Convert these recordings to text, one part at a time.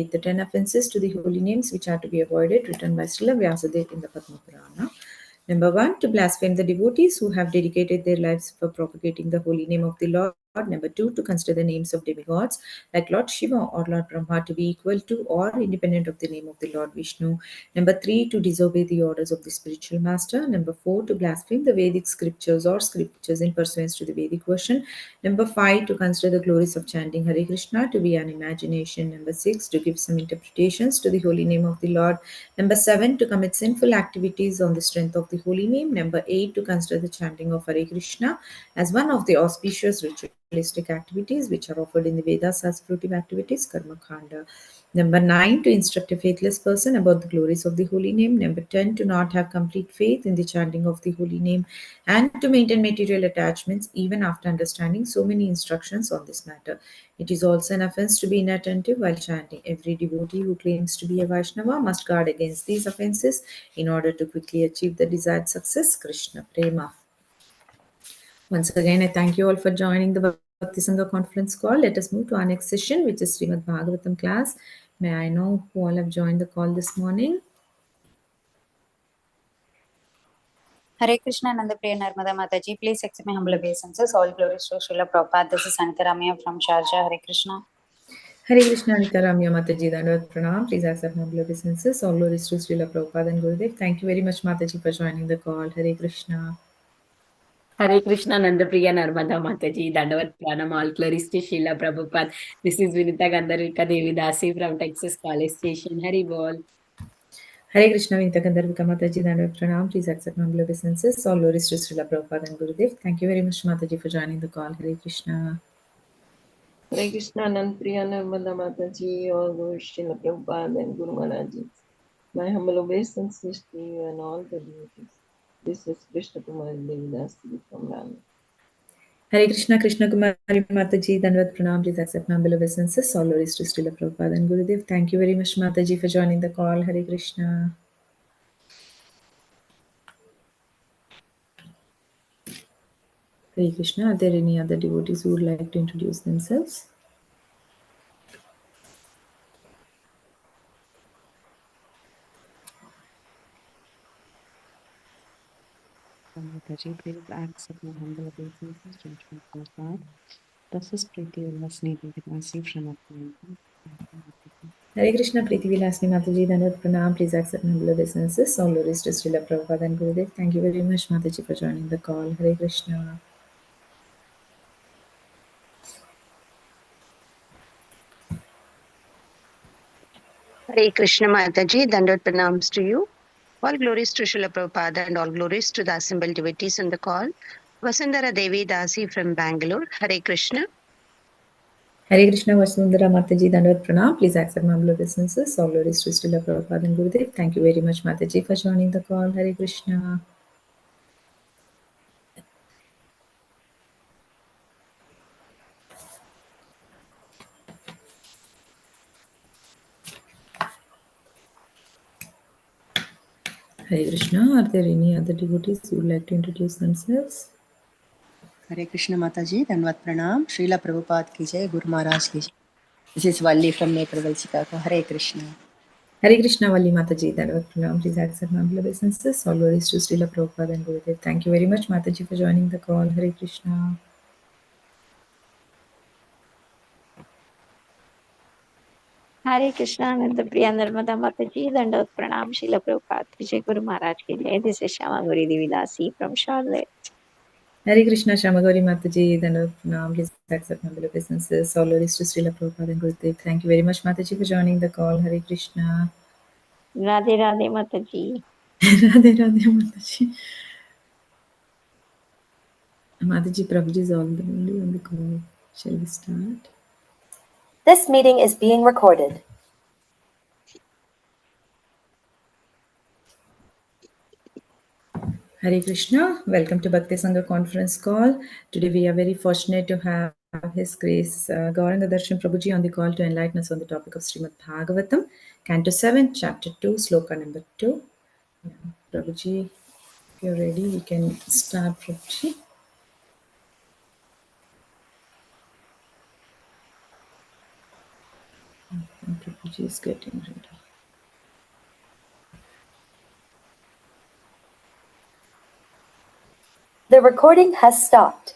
repeat the 10 offenses to the holy names which are to be avoided, written by Srila Vyasadeva in the Padma Purana. Number 1, to blaspheme the devotees who have dedicated their lives for propagating the holy name of the Lord. Number 2, to consider the names of demigods like Lord Shiva or Lord Brahma to be equal to or independent of the name of the Lord Vishnu. Number 3, to disobey the orders of the spiritual master. Number 4, to blaspheme the Vedic scriptures or scriptures in pursuance to the Vedic version. Number 5, to consider the glories of chanting Hare Krishna to be an imagination. Number 6, to give some interpretations to the holy name of the Lord. Number 7, to commit sinful activities on the strength of the holy name. Number 8, to consider the chanting of Hare Krishna as one of the auspicious ritualistic activities which are offered in the Vedas as fruitive activities, Karma Khanda. Number 9, to instruct a faithless person about the glories of the holy name. Number 10, to not have complete faith in the chanting of the holy name and to maintain material attachments even after understanding so many instructions on this matter. It is also an offense to be inattentive while chanting. Every devotee who claims to be a Vaishnava must guard against these offenses in order to quickly achieve the desired success. Krishna Prema. Once again, I thank you all for joining the Bhakti Sangha conference call. Let us move to our next session, which is Srimad Bhagavatam class. May I know who all have joined the call this morning? Hare Krishna Nandapriya Narmada Mataji. Please accept my humble obeisances. All glories to Srila Prabhupada. This is Anita Ramya from Sharjah. Hare Krishna. Hare Krishna, Anita Ramya Mataji, Dandavat Pranam. Please accept my humble obeisances. All glories to Srila Prabhupada and Gurudev. Thank you very much, Mataji, for joining the call. Hare Krishna. Hare Krishna Nandapriya Narmada Mataji, Dandavat Pranam, all glories to Srila Prabhupada. This is Vinita Gandharvika Devi Dasi from Texas College Station. Hari Bol. Hare Krishna, Vinita Gandharvika Mataji, Dandavat Pranam. Please accept my humble obeisances. All glories to Srila Prabhupada and Gurudev. Thank you very much, Mataji, for joining the call. Hare Krishna. Hare Krishna, Nandapriya Narmada Mataji, all glories to Srila Prabhupada and Guru Maharaji. My humble obeisances to you and all the devotees. This is Krishna Kumari Devidasi from Rana. Hare Krishna, Krishna Kumari Mataji, Dandavat Pranam. Please accept my humble obeisances. All glories to Srila Prabhupada and Gurudev. Thank you very much, Mataji, for joining the call. Hare Krishna. Hare Krishna. Are there any other devotees who would like to introduce themselves? Mataji, please accept my humble obeisances, judgment of God. This is Preeti Ulasni Devidasi from Atlanta. Hare Krishna, Preeti Vilasni Mataji, Dandavat Pranam. Please accept my humble obeisances. All glories to Srila Prabhupada and Gurudev. Thank you very much, Mataji, for joining the call. Hare Krishna. Hare Krishna Mataji, Dandavat Pranams to you. All glories to Srila Prabhupada and all glories to the assembled devotees on the call. Vasundhara Devi Dasi from Bangalore. Hare Krishna. Hare Krishna, Vasundhara Mataji, Dandavat Pranam. Please accept my humble obeisances. All glories to Srila Prabhupada and Gurudev. Thank you very much, Mataji, for joining the call. Hare Krishna. Hare Krishna. Are there any other devotees who would like to introduce themselves? Hare Krishna Mataji, Dandavat Pranam, Srila Prabhupada ki jai, Guru Maharaj ki jai. This is Valli from Naperville, Chicago. Hare Krishna. Hare Krishna, Valli Mataji, Dandavat Pranam. Please accept my humble obeisances. All glories to Srila Prabhupada and Gurudev. Thank you very much, Mataji, for joining the call. Hare Krishna. Hare Krishna, Nandapriya Narmada Mataji, Dandavat Pranam, Srila Prabhupada, Vijay Guru Maharaj ki jai. This is Shama Gauri Devidasi from Charlotte. Hare Krishna, Shamagori Mataji, Dandavat Pranam. Please accept my humble obeisances. All glories to Srila Prabhupada and Gurudev. Thank you very much, Mataji, for joining the call. Hare Krishna. Radhe Radhe Mataji. Radhe Radhe Mataji. Mataji, Prabhuji is already on the call. Shall we start? This meeting is being recorded. Hare Krishna. Welcome to Bhakti Sangha conference call. Today we are very fortunate to have His Grace Gauranga Darshan Prabhuji on the call to enlighten us on the topic of Srimad Bhagavatam, Canto 7, Chapter 2, Sloka number 2. Yeah. Prabhuji, if you're ready, we can start, Prabhuji. Just getting ready. The recording has stopped.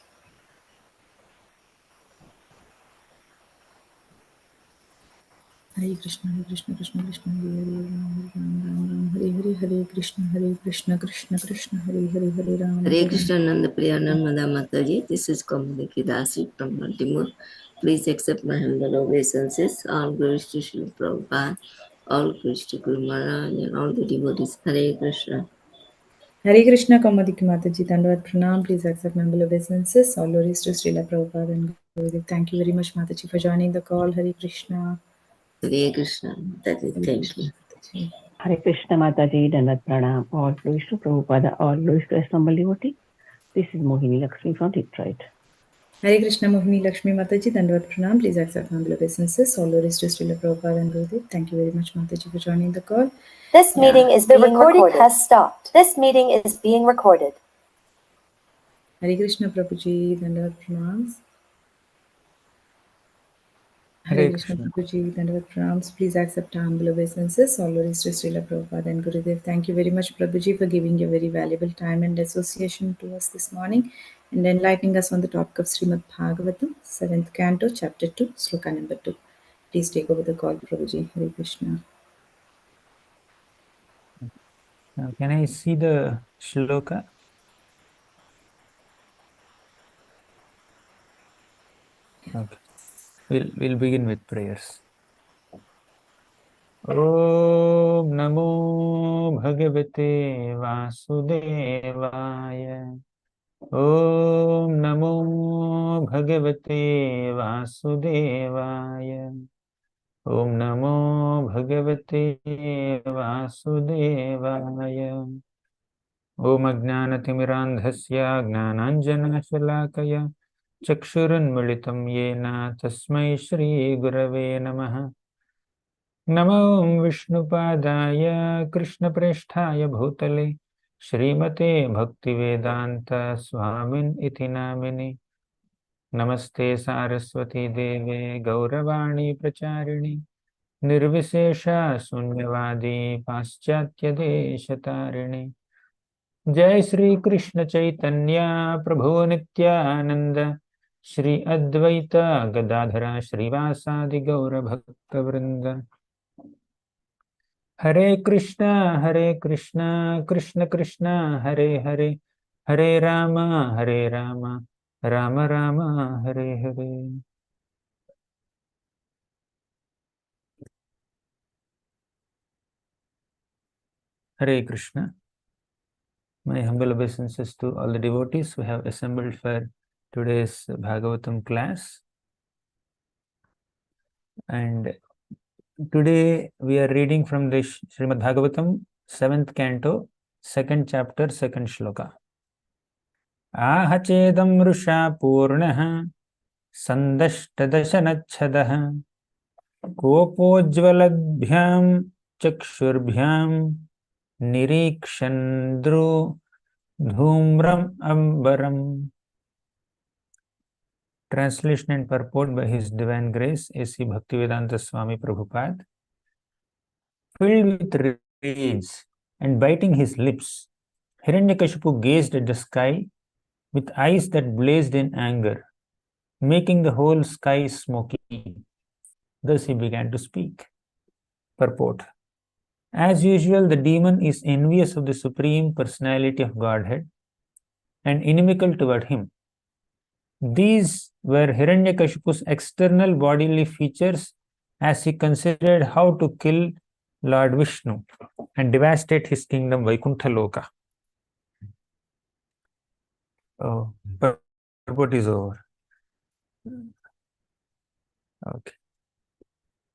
Hare Krishna, Krishna Krishna, Hare Hare, Ram Ram, Hare Hare, Hare Krishna, Krishna Krishna, Hare Hare, Hare Ram. Hare Krishna Nandapriya Narmada Mataji. This is Kamaliki Dasi from Baltimore. Please accept my humble obeisances. All glories to Srila Prabhupada, all glories to Guru Maharaj and all the devotees. Hare Krishna. Hare Krishna, Kamadiki Mataji, Dandavad Pranam. Please accept my humble obeisances. All glories to Srila Prabhupada and Gurudev. Thank you very much, Mataji, for joining the call. Hare Krishna. Hare Krishna. Thank you. Hare Krishna Mataji, Dandat Pranam. All glories to Prabhupada, all glories to Assembled devotee. This is Mohini Lakshmi from Detroit. Hare Krishna, Mohini Lakshmi Mataji, Dandavad Pranam. Please accept my humble obeisances. All glories to Srila Prabhupada and Gurudev. Thank you very much, Mataji, for joining the call. This meeting is being recorded. Has stopped. This meeting is being recorded. Hare Krishna, Prabhuji, Dandavad Pranams. Hare Krishna, Prabhuji, Dandavad Pranams. Please accept our humble obeisances. All glories to Srila Prabhupada and Gurudev. Thank you very much, Prabhuji, for giving your very valuable time and association to us this morning and enlightening us on the topic of Srimad Bhagavatam, 7th Canto, Chapter 2, Sloka number 2. Please take over the call, Prabhuji. Hare Krishna. Now, can I see the shloka? Okay. We'll begin with prayers. Om Namo Bhagavate Vasudevaya. Om Namo Bhagavate Vasudevaya. Om Namo Bhagavate Vasudevaya. Om Ajnanatimirandhasya Gnananjanashalakaya Chakshurunmilitam Yena Tasmai Shri Gurave Namaha. Namo Vishnupadaya Krishnapresthaya Bhutale Srimate Bhaktivedanta Swamin iti namini. Namaste Saraswati Deve Gauravani Pracharini Nirvisesha Sunyavadi Paschatya Deshatarini. Jai Shri Krishna Chaitanya Prabhu Nityananda Shri Advaita Gadadhara Srivasadi Gaura Bhakta Vrinda. Hare Krishna, Krishna Krishna, Hare Hare, Hare Rama, Rama Rama, Hare Hare. Hare Krishna. My humble obeisances to all the devotees who have assembled for today's Bhagavatam class. And today we are reading from the Srimad Bhagavatam, 7th Canto, 2nd chapter, 2nd shloka. Ahachedam rusha purnaha sandashtadashanachadaha kopojvaladbhyam chakshurbyam nirikshandru dhumram ambaram. Translation and purport by His Divine Grace, A.C. Bhaktivedanta Swami Prabhupada. Filled with rage and biting his lips, Hiranyakashipu gazed at the sky with eyes that blazed in anger, making the whole sky smoky. Thus he began to speak. Purport. As usual, the demon is envious of the Supreme Personality of Godhead and inimical toward him. These were Hiranyakashipu's external bodily features as he considered how to kill Lord Vishnu and devastate his kingdom Vaikuntha Loka. Oh, purport is over. Okay.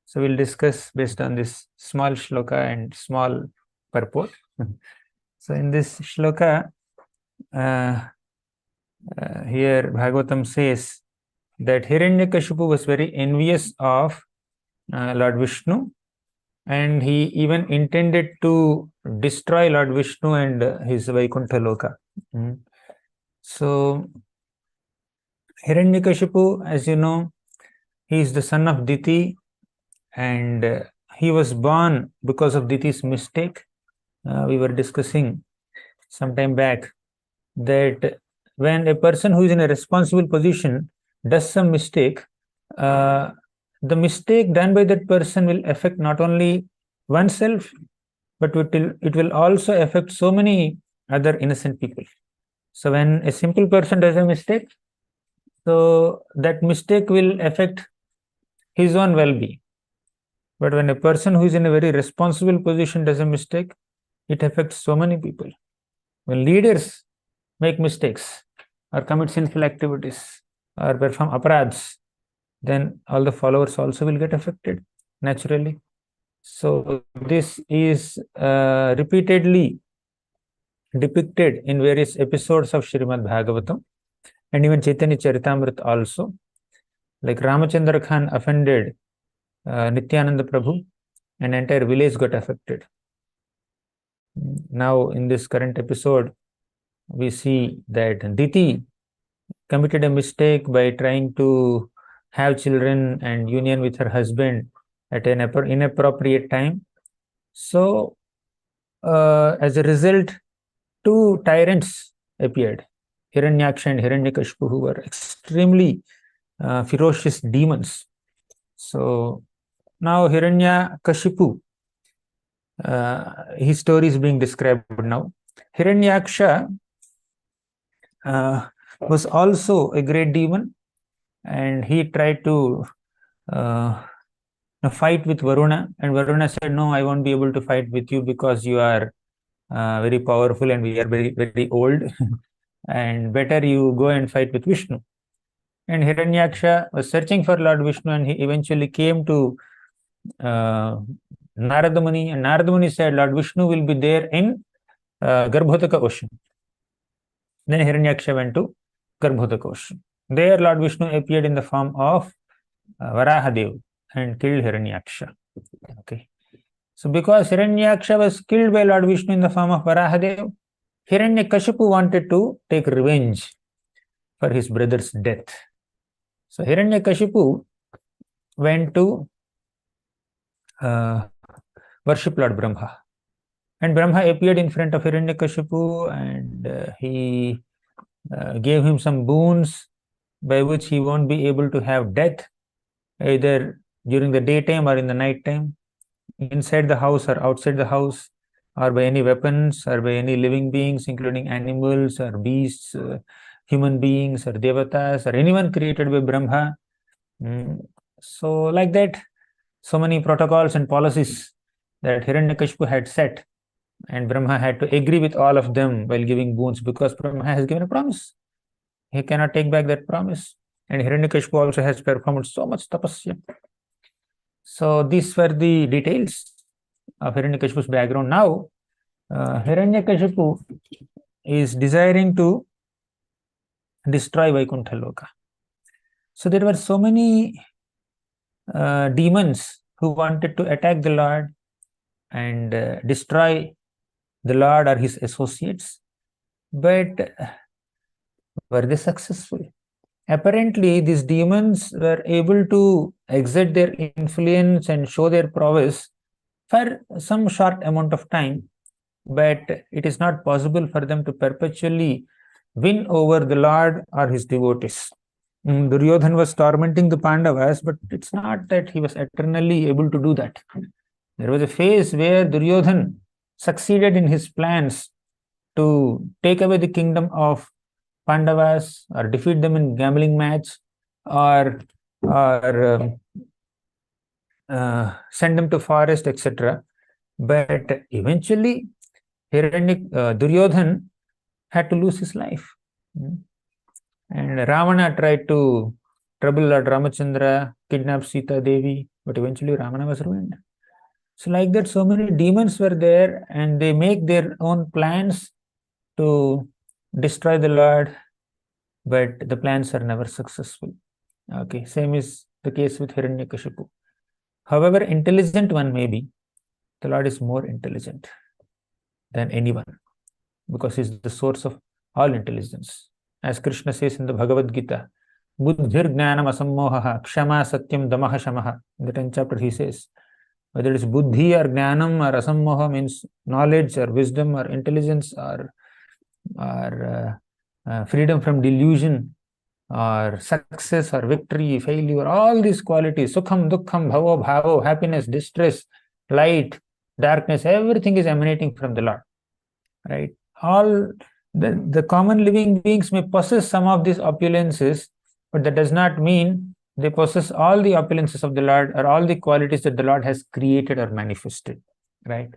So we'll discuss based on this small shloka and small purport. So in this shloka, here Bhagavatam says that Hiranyakashipu was very envious of Lord Vishnu, and he even intended to destroy Lord Vishnu and his Vaikuntha Loka. So Hiranyakashipu, as you know, he is the son of Diti, and he was born because of Diti's mistake. We were discussing some time back that when a person who is in a responsible position does some mistake, the mistake done by that person will affect not only oneself, but it will also affect so many other innocent people. So when a simple person does a mistake, so that mistake will affect his own well-being. But when a person who is in a very responsible position does a mistake, it affects so many people. When leaders make mistakes or commit sinful activities or perform aparadhs, then all the followers also will get affected naturally. So this is repeatedly depicted in various episodes of Srimad Bhagavatam and even Chaitanya Charitamrita also. Like Ramachandra Khan offended Nityananda Prabhu, an entire village got affected. Now in this current episode, we see that Diti committed a mistake by trying to have children and union with her husband at an inappropriate time. So as a result, two tyrants appeared, Hiranyaksha and Hiranyakashipu, who were extremely ferocious demons. So now Hiranyakashipu, his story is being described now. Hiranyaksha was also a great demon, and he tried to fight with Varuna, and Varuna said, "No, I won't be able to fight with you because you are very powerful and we are very, very old, and better you go and fight with Vishnu." And Hiranyaksha was searching for Lord Vishnu, and he eventually came to Narada Muni, and Narada Muni said, "Lord Vishnu will be there in Garbhodaka ocean." Then Hiranyaksha went to Garbhodaka ocean. There Lord Vishnu appeared in the form of Varahadev and killed Hiranyaksha. Okay. So because Hiranyaksha was killed by Lord Vishnu in the form of Varahadev, Hiranyakashipu wanted to take revenge for his brother's death. So Hiranyakashipu went to worship Lord Brahma. And Brahma appeared in front of Hiranyakashipu, and he gave him some boons by which he won't be able to have death either during the daytime or in the night time, inside the house or outside the house, or by any weapons or by any living beings, including animals or beasts, human beings or devatas or anyone created by Brahma. So like that, so many protocols and policies that Hiranyakashipu had set, and Brahma had to agree with all of them while giving boons, because Brahma has given a promise. He cannot take back that promise. And Hiranyakashipu also has performed so much tapasya. So these were the details of Hiranyakashipu's background. Now, Hiranyakashipu is desiring to destroy Vaikuntha Loka. So there were so many demons who wanted to attack the Lord and destroy the Lord or his associates. But were they successful? Apparently, these demons were able to exert their influence and show their prowess for some short amount of time, but it is not possible for them to perpetually win over the Lord or his devotees. Duryodhan was tormenting the Pandavas, but it's not that he was eternally able to do that. There was a phase where Duryodhan succeeded in his plans to take away the kingdom of Pandavas or defeat them in gambling match or send them to forest, etc. But eventually, Duryodhan had to lose his life. And Ravana tried to trouble Lord Ramachandra, kidnap Sita Devi, but eventually Ravana was ruined. So like that, so many demons were there, and they make their own plans to destroy the Lord, but the plans are never successful. Okay, same is the case with Hiranyakashipu. However intelligent one may be, the Lord is more intelligent than anyone, because he is the source of all intelligence. As Krishna says in the Bhagavad Gita, Buddhir Jnanam Asammohaha Kshama Satyam Damaha Shamaha. In the 10th chapter he says, whether it's buddhi or jnanam or asammoha, means knowledge or wisdom or intelligence or freedom from delusion or success or victory, failure, all these qualities, sukham, dukkham, bhavo, bhavo, happiness, distress, light, darkness, everything is emanating from the Lord, right? All the common living beings may possess some of these opulences, but that does not mean they possess all the opulences of the Lord or all the qualities that the Lord has created or manifested, right?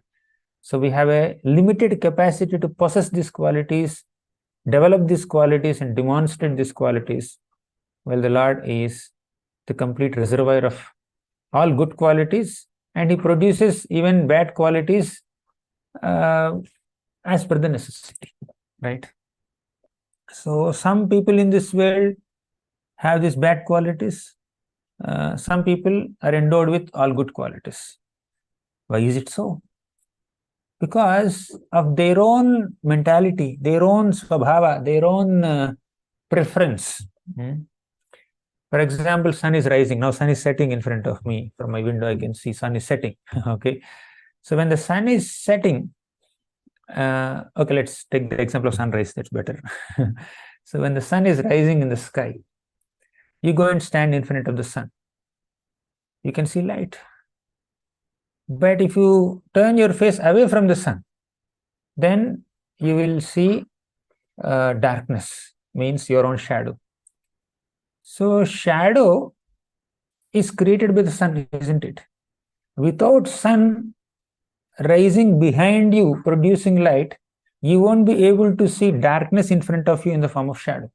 So we have a limited capacity to possess these qualities, develop these qualities and demonstrate these qualities, while the Lord is the complete reservoir of all good qualities, and He produces even bad qualities as per the necessity, right? So some people in this world have these bad qualities. Some people are endowed with all good qualities. Why is it so? Because of their own mentality, their own svabhava, their own preference. For example, sun is rising. Now sun is setting in front of me. From my window, I can see sun is setting. Okay. So when the sun is setting, okay, let's take the example of sunrise. That's better. So when the sun is rising in the sky, you go and stand in front of the sun. You can see light. But if you turn your face away from the sun, then you will see darkness, means your own shadow. So shadow is created by the sun, isn't it? Without sun rising behind you, producing light, you won't be able to see darkness in front of you in the form of shadow.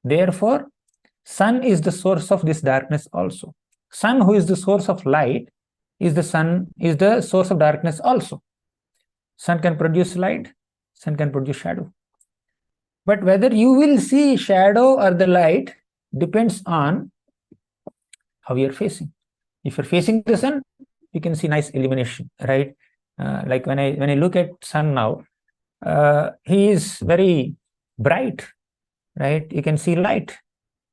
Therefore, sun is the source of this darkness also. Sun, who is the source of light, is the source of darkness also. Sun can produce light, sun can produce shadow. But whether you will see shadow or the light depends on how you are facing. If you're facing the sun, you can see nice illumination, right? Like when I look at sun now, he is very bright, right? You can see light.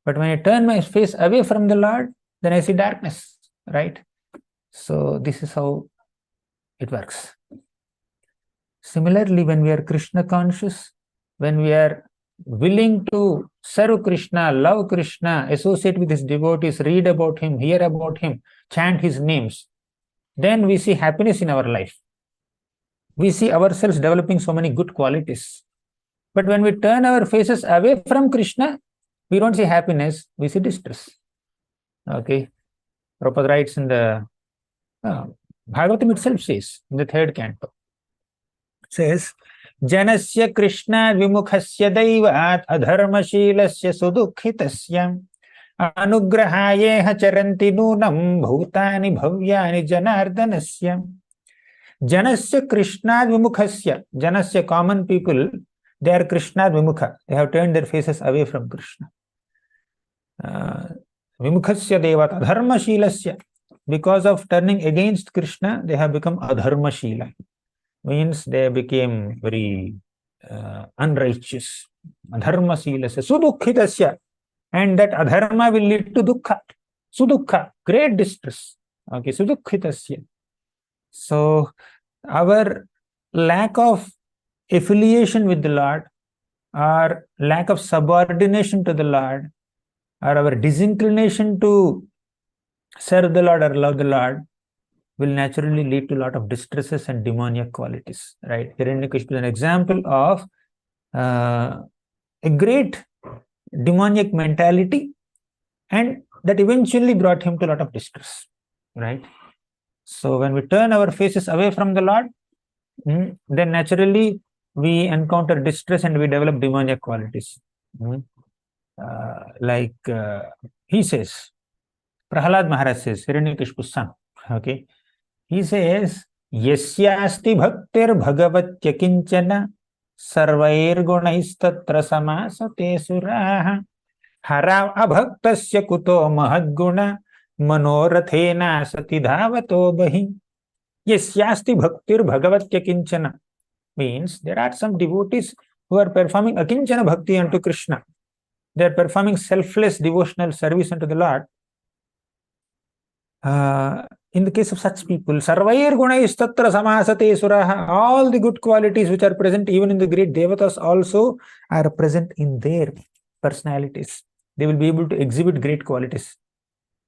But when I turn my face away from the Lord, then I see darkness, right? So this is how it works. Similarly, when we are Krishna conscious, when we are willing to serve Krishna, love Krishna, associate with his devotees, read about him, hear about him, chant his names, then we see happiness in our life. We see ourselves developing so many good qualities. But when we turn our faces away from Krishna, we don't see happiness, we see distress. Okay. Prabhupada writes in the Bhagavatam itself says, in the 3rd canto, says, Janasya Krishna Vimukhasya Daivat Adharmashilasya Sudukhitasya Anugrahayeha Charanti Nunam Bhutani Bhavyani Janardanasya. Janasya Krishna Vimukhasya. Janasya, common people, they are Krishna Vimukha. They have turned their faces away from Krishna. Vimukhasya Devat Adharmashilasya. Because of turning against Krishna, they have become Adharmashila. Means they became very unrighteous. Adharmasilasya, sudukhitasya. And that adharma will lead to dukkha. Sudukha, great distress. Okay, sudukhitasya. So our lack of affiliation with the Lord, or lack of subordination to the Lord, or our disinclination to serve the Lord or love the Lord, will naturally lead to a lot of distresses and demoniac qualities, right? Hiranyakashipu is an example of a great demoniac mentality, and that eventually brought him to a lot of distress, right? So when we turn our faces away from the Lord, then naturally we encounter distress and we develop demoniac qualities. Like he says, Prahalad Maharaj says, Hiranyakashipu's son, okay? He says, Yasyasti bhaktir bhagavatya kinchana sarvair gunaistatra samasate suraha hara abhaktasya kuto mahadguna manorathena sati dhavato bahi. Yasyasti bhaktir bhagavatya kinchana means there are some devotees who are performing akinchana bhakti unto Krishna. They are performing selfless devotional service unto the Lord. in the case of such people, sarvair gunais tatra samasate suraha, all the good qualities which are present even in the great devatas also are present in their personalities. They will be able to exhibit great qualities.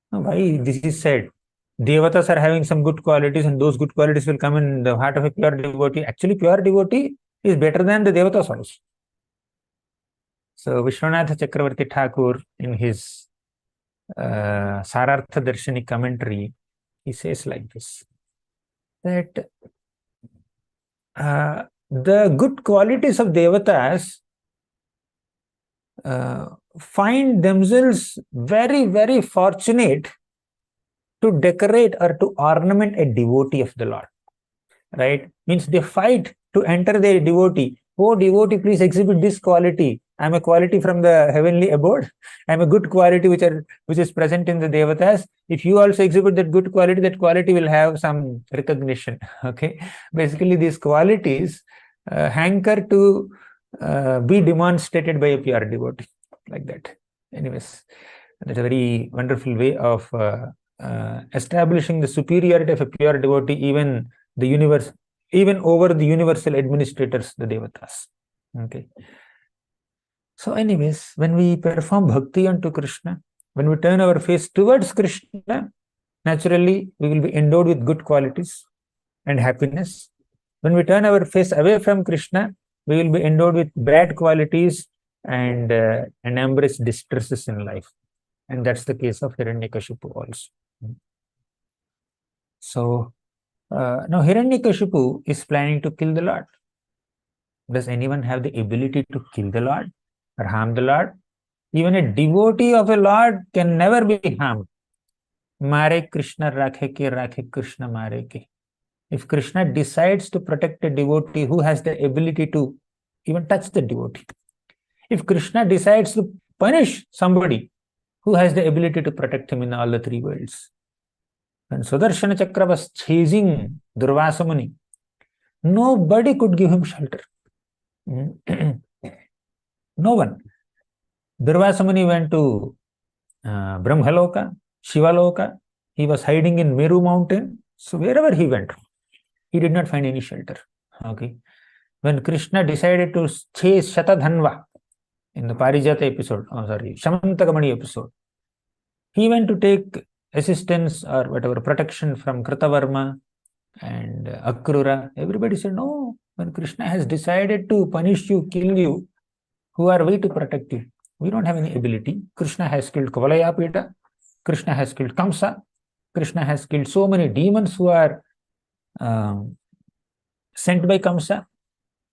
Why this is said? Devatas are having some good qualities, and those good qualities will come in the heart of a pure devotee. Actually, pure devotee is better than the devatas also. So Vishwanath Chakravarti Thakur, in his Sarartha Darshani commentary, he says like this, that the good qualities of devatas find themselves very, very fortunate to decorate or to ornament a devotee of the Lord. Right? Means they fight to enter their devotee. Oh, devotee, please exhibit this quality. I am a quality from the heavenly abode. I am a good quality which is present in the devatas. If you also exhibit that good quality, that quality will have some recognition. Okay. Basically, these qualities hanker to be demonstrated by a pure devotee, like that. Anyways, that's a very wonderful way of establishing the superiority of a pure devotee, even the universe, even over the universal administrators, the devatas. Okay. So anyways, when we perform bhakti unto Krishna, when we turn our face towards Krishna, naturally we will be endowed with good qualities and happiness. When we turn our face away from Krishna, we will be endowed with bad qualities and embrace distresses in life. And that's the case of Hiranyakashipu also. So now Hiranyakashipu is planning to kill the Lord. Does anyone have the ability to kill the Lord or harm the Lord? Even a devotee of a Lord can never be harmed. Mare Krishna rakhe Krishna mare ke. If Krishna decides to protect a devotee, who has the ability to even touch the devotee? If Krishna decides to punish somebody, who has the ability to protect him in all the three worlds? When Sudarshana Chakra was chasing Durvasa Muni, nobody could give him shelter. No one. Durvasa Muni went to Brahmaloka, Shivaloka. He was hiding in Meru mountain. So wherever he went, he did not find any shelter. Okay. When Krishna decided to chase Shatadhanva in the Parijata episode, Shamantakamani episode, he went to take assistance or whatever protection from Kritavarma and Akrura. Everybody said, no, when Krishna has decided to punish you, kill you, who are we to protect you? We don't have any ability. Krishna has killed Kavalayapita. Krishna has killed Kamsa. Krishna has killed so many demons who are sent by Kamsa.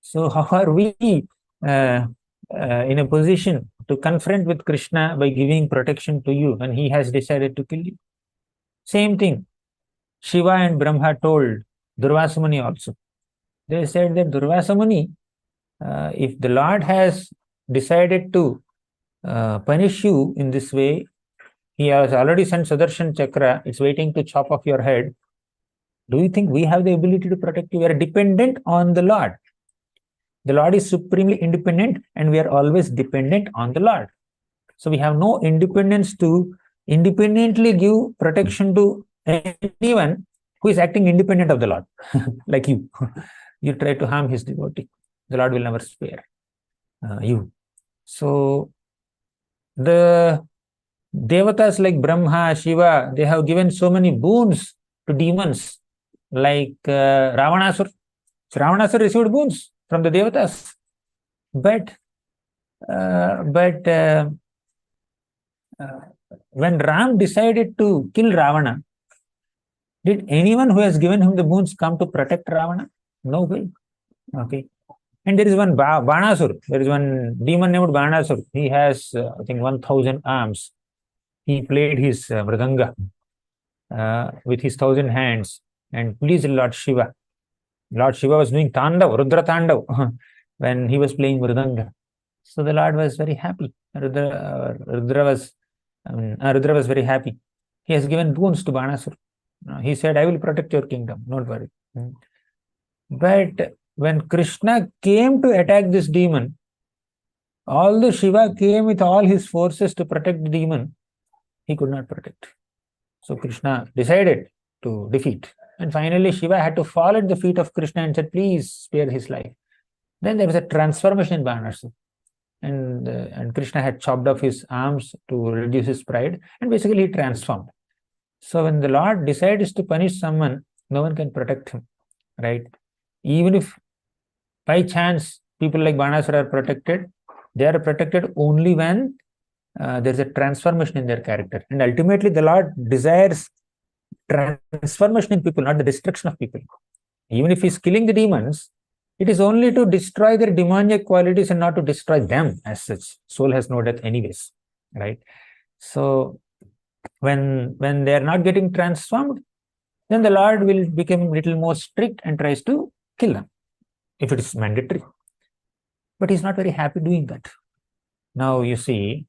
So how are we in a position to confront with Krishna by giving protection to you when he has decided to kill you? Same thing. Shiva and Brahma told Durvasa Muni also. They said that Durvasa Muni, if the Lord has decided to punish you in this way, he has already sent Sudarshan Chakra, it's waiting to chop off your head. Do you think we have the ability to protect you? We are dependent on the Lord. The Lord is supremely independent and we are always dependent on the Lord. So we have no independence to independently give protection to anyone who is acting independent of the Lord. Like you. You try to harm his devotee. The Lord will never spare you. So the devatas like Brahma, Shiva, they have given so many boons to demons like Ravanasur. So Ravanasur received boons from the devatas. But when Ram decided to kill Ravana, did anyone who has given him the boons come to protect Ravana? No way. Okay. And there is one Banasur. There is one demon named Banasur. He has, I think, 1,000 arms. He played his mridanga with his 1,000 hands and pleased Lord Shiva. Lord Shiva was doing Tandav, Rudra Tandav, when he was playing mridanga. So the Lord was very happy. Rudra was very happy. He has given boons to Banasur. He said, I will protect your kingdom. Don't worry. But when Krishna came to attack this demon, although Shiva came with all his forces to protect the demon, he could not protect. So Krishna decided to defeat. And finally, Shiva had to fall at the feet of Krishna and said, please spare his life. Then there was a transformation in Banasura. And Krishna had chopped off his arms to reduce his pride, and basically he transformed. So when the Lord decides to punish someone, no one can protect him, right? Even if by chance people like Banasura are protected, they are protected only when there's a transformation in their character. And ultimately the Lord desires transformation in people, not the destruction of people. Even if he's killing the demons, it is only to destroy their demoniac qualities and not to destroy them as such. Soul has no death anyways, right? So when they are not getting transformed, then the Lord will become a little more strict and tries to kill them, if it is mandatory. But he's not very happy doing that. Now you see,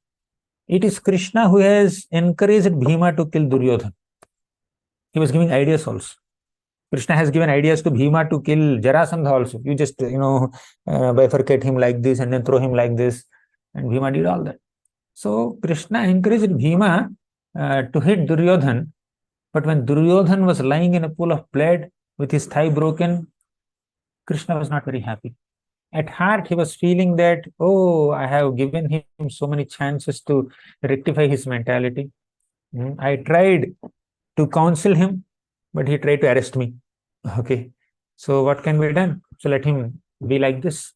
it is Krishna who has encouraged Bhima to kill Duryodhana. He was giving ideas also. Krishna has given ideas to Bhima to kill Jarasandha also. You just, bifurcate him like this and then throw him like this. And Bhima did all that. So Krishna encouraged Bhima to hit Duryodhana. But when Duryodhana was lying in a pool of blood with his thigh broken, Krishna was not very happy. At heart, he was feeling that, oh, I have given him so many chances to rectify his mentality. I tried to counsel him, but he tried to arrest me. Okay, so what can be done? So let him be like this.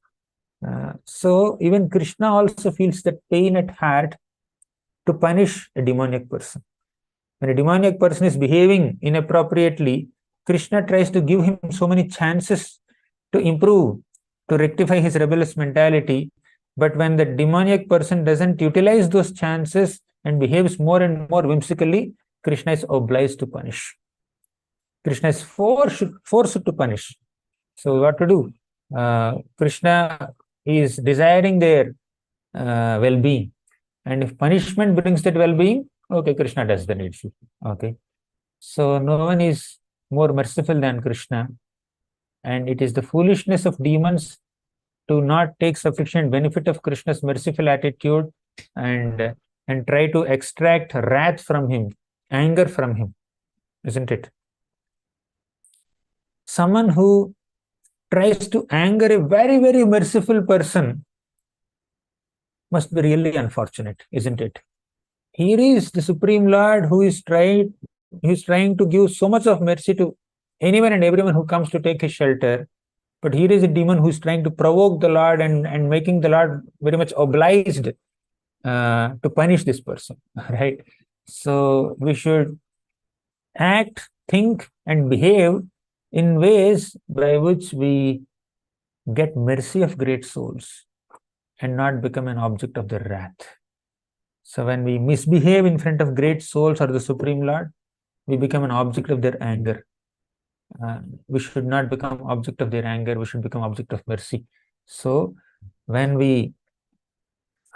So even Krishna also feels that pain at heart to punish a demoniac person. When a demoniac person is behaving inappropriately, Krishna tries to give him so many chances to improve, to rectify his rebellious mentality. But when the demoniac person doesn't utilize those chances and behaves more and more whimsically, Krishna is obliged to punish. Krishna is forced to punish. So what to do? Krishna is desiring their well-being. And if punishment brings that well-being, okay, Krishna does the needful. Okay. So no one is more merciful than Krishna. And it is the foolishness of demons to not take sufficient benefit of Krishna's merciful attitude and try to extract wrath from him, anger from him, isn't it? Someone who tries to anger a very, very merciful person must be really unfortunate, isn't it? Here is the Supreme Lord who is trying to give so much of mercy to anyone and everyone who comes to take his shelter. But here is a demon who is trying to provoke the Lord and making the Lord very much obliged to punish this person, right? So we should act, think, and behave in ways by which we get mercy of great souls and not become an object of their wrath. So when we misbehave in front of great souls or the Supreme Lord, we become an object of their anger. We should not become object of their anger. We should become object of mercy. So when we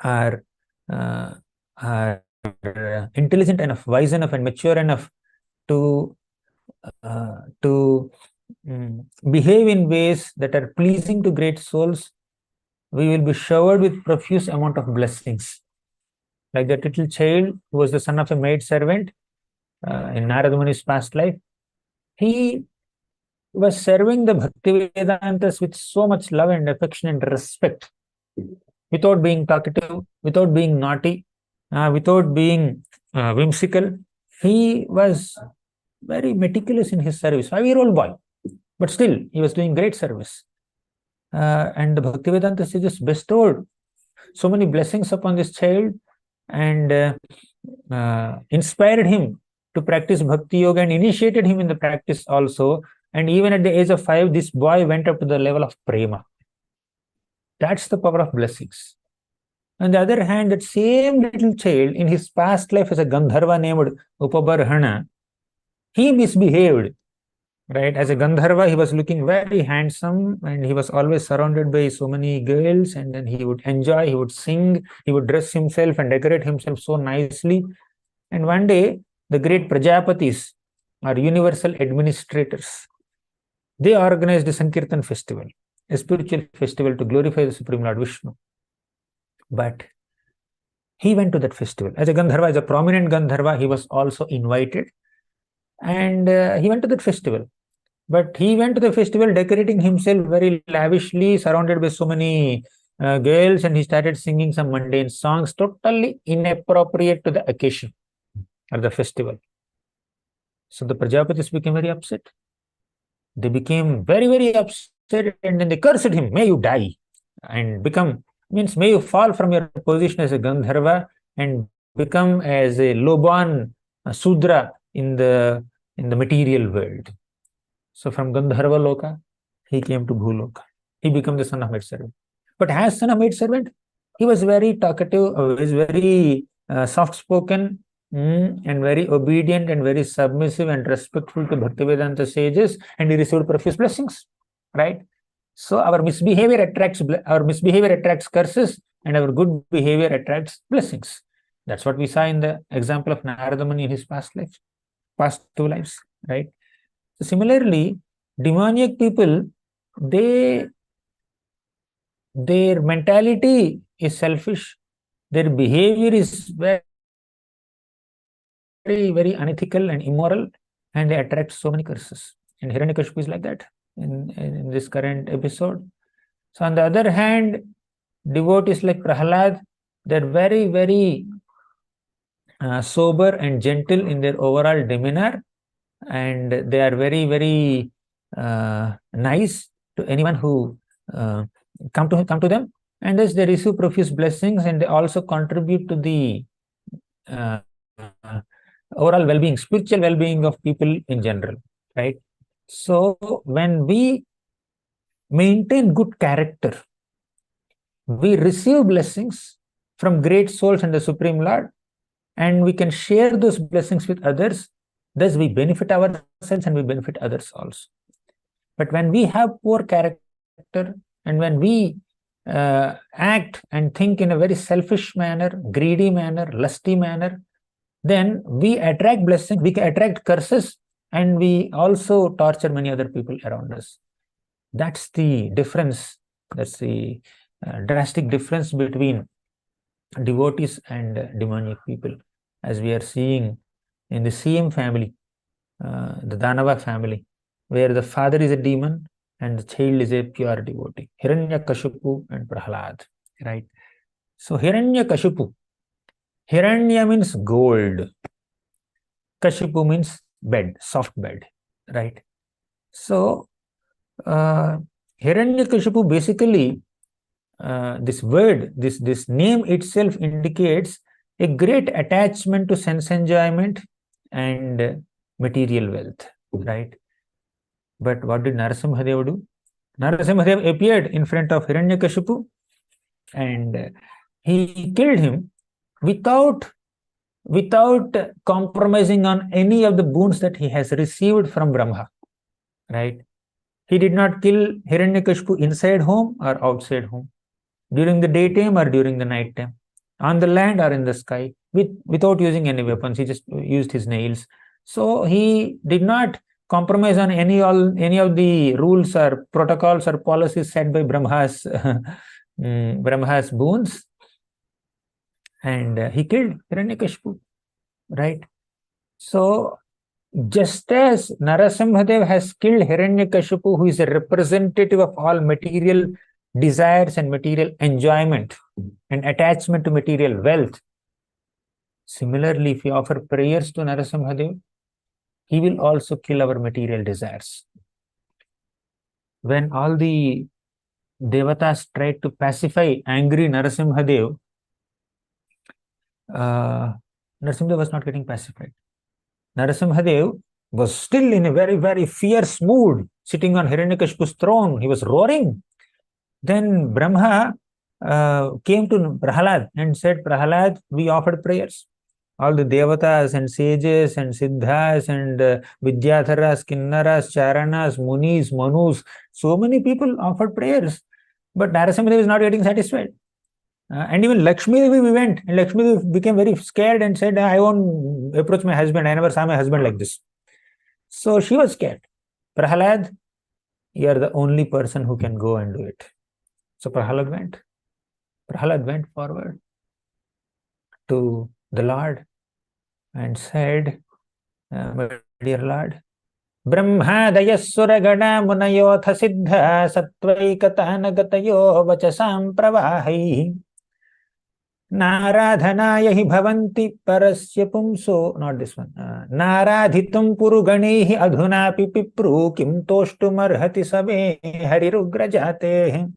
are intelligent enough, wise enough, and mature enough to behave in ways that are pleasing to great souls, we will be showered with profuse amount of blessings. Like that little child who was the son of a maid servant in Narada Muni's past life, he was serving the Bhakti Vedantas with so much love and affection and respect, without being talkative, without being naughty, without being whimsical. He was very meticulous in his service, 5-year-old boy, but still he was doing great service. And the Bhaktivedanta sages bestowed so many blessings upon this child and inspired him to practice Bhakti Yoga and initiated him in the practice also. And even at the age of 5, this boy went up to the level of prema. That's the power of blessings. On the other hand, that same little child in his past life as a Gandharva named Upabarhana, he misbehaved. Right, as a Gandharva, he was looking very handsome and he was always surrounded by so many girls, and then he would enjoy, he would sing, he would dress himself and decorate himself so nicely. And one day, the great Prajapatis, or universal administrators, they organized a Sankirtan festival, a spiritual festival to glorify the Supreme Lord Vishnu. But he went to that festival. As a Gandharva, as a prominent Gandharva, he was also invited. and he went to that festival. But he went to the festival decorating himself very lavishly, surrounded by so many girls, and he started singing some mundane songs, totally inappropriate to the occasion or the festival. So the Prajapatis became very upset. They became very, very upset, and then they cursed him, may you die, and become, means may you fall from your position as a Gandharva and become as a lowborn Sudra in the material world. So from Gandharva Loka, he came to Bhuloka. He became the son of maidservant. But as son of maidservant, he was very talkative, he was very soft-spoken, and very obedient and very submissive and respectful to Bhaktivedanta sages, and he received profuse blessings, right? So our misbehavior attracts curses, and our good behavior attracts blessings. That's what we saw in the example of Narada Muni in his past two lives, right? So similarly, demoniac people, their mentality is selfish, their behavior is very, very unethical and immoral, and they attract so many curses. And Hiranyakashipu is like that in this current episode. So on the other hand, devotees like Prahalad, they're very, very sober and gentle in their overall demeanor, and they are very, very nice to anyone who come to them, and thus they receive profuse blessings, and they also contribute to the overall well-being, spiritual well-being of people in general, right? So when we maintain good character, we receive blessings from great souls and the Supreme Lord, and we can share those blessings with others. Thus we benefit ourselves and we benefit others also. But when we have poor character, and when we act and think in a very selfish manner, greedy manner, lusty manner, then we attract blessings, we attract curses, and we also torture many other people around us. That's the difference. That's the drastic difference between devotees and demoniac people, as we are seeing in the same family, the Danava family, where the father is a demon and the child is a pure devotee, Hiranyakashipu and Prahalad, right? So Hiranyakashipu, Hiranya means gold, Kashipu means bed, soft bed, right? So Hiranyakashipu basically, this word, this name itself indicates a great attachment to sense enjoyment and material wealth, right? But what did Narasimhadev do? Narasimhadev appeared in front of Hiranyakashipu, and he killed him without compromising on any of the boons that he has received from Brahma, right? He did not kill Hiranyakashipu inside home or outside home, during the daytime or during the night time, on the land or in the sky, without using any weapons. He just used his nails. So he did not compromise on any of the rules or protocols or policies set by Brahma's Brahma's boons, and he killed Hiranyakashipu, right? So just as Narasimhadev has killed Hiranyakashipu, who is a representative of all material desires and material enjoyment and attachment to material wealth, similarly, if we offer prayers to Narasimhadev, he will also kill our material desires. When all the devatas tried to pacify angry Narasimhadev, Narasimhadev was not getting pacified. Narasimhadev was still in a very, very fierce mood, sitting on Hiranyakashipu's throne. He was roaring. Then Brahma came to Prahalad and said, Prahalad, we offered prayers. All the devatas and sages and siddhas and vidyadharas, kinnaras, charanas, munis, manus, so many people offered prayers. But Narasimhadev is not getting satisfied. And even Lakshmi Devi, we went, and Lakshmi Devi became very scared and said, I won't approach my husband. I never saw my husband like this. So she was scared. Prahalad, you are the only person who can go and do it. So Prahalad went. Prahalad went forward to the Lord and said, my dear Lord. Brahmadaya suragana munayotha siddha sattvaikatana gatayo vachasam pravahai नाराधनाय हि भवन्ति परस्य पुंसो, not this one, नाराधितुं पुरुगणैः अधुनापि पिप्रू किं तोष्टुमर्हति सवे हरिरुग्रजातेः.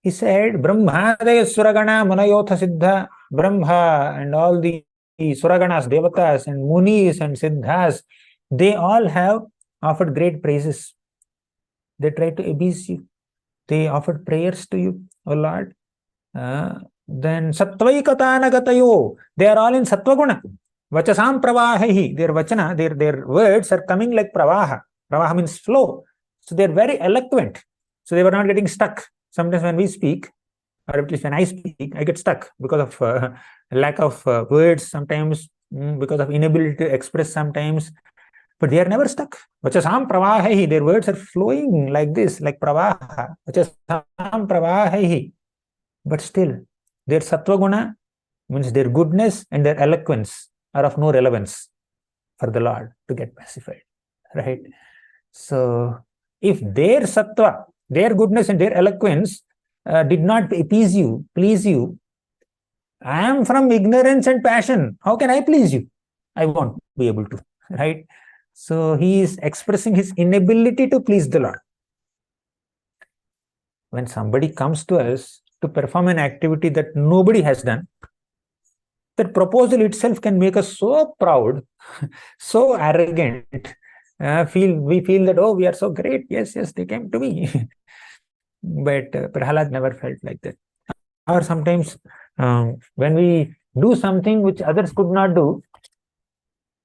He said, Brahmadaya Suragana Munayotha Siddha, Brahma and all the Suraganas, Devatas and Munis and Siddhas, they all have offered great praises. They tried to abuse you. They offered prayers to you, O Lord. Then Sattvaikatana Gatayo, they are all in Sattvaguna. Vachasam Pravahahi, their Vachana, their words are coming like Pravaha. Pravaha means flow. So they are very eloquent. So they were not getting stuck. Sometimes when we speak, or at least when I speak, I get stuck because of lack of words, sometimes because of inability to express sometimes. But they are never stuck. Vachasam Pravahahi, their words are flowing like this, like Pravaha. Vachasam Pravahahi. But still, their Sattvaguna means their goodness and their eloquence are of no relevance for the Lord to get pacified. Right? So, if their Sattva, their goodness and their eloquence did not appease you, please you, I am from ignorance and passion. How can I please you? I won't be able to. Right? So, he is expressing his inability to please the Lord. When somebody comes to us to perform an activity that nobody has done, that proposal itself can make us so proud, so arrogant. We feel that, oh, we are so great. Yes, they came to me. But Prahalad never felt like that. Or sometimes when we do something which others could not do,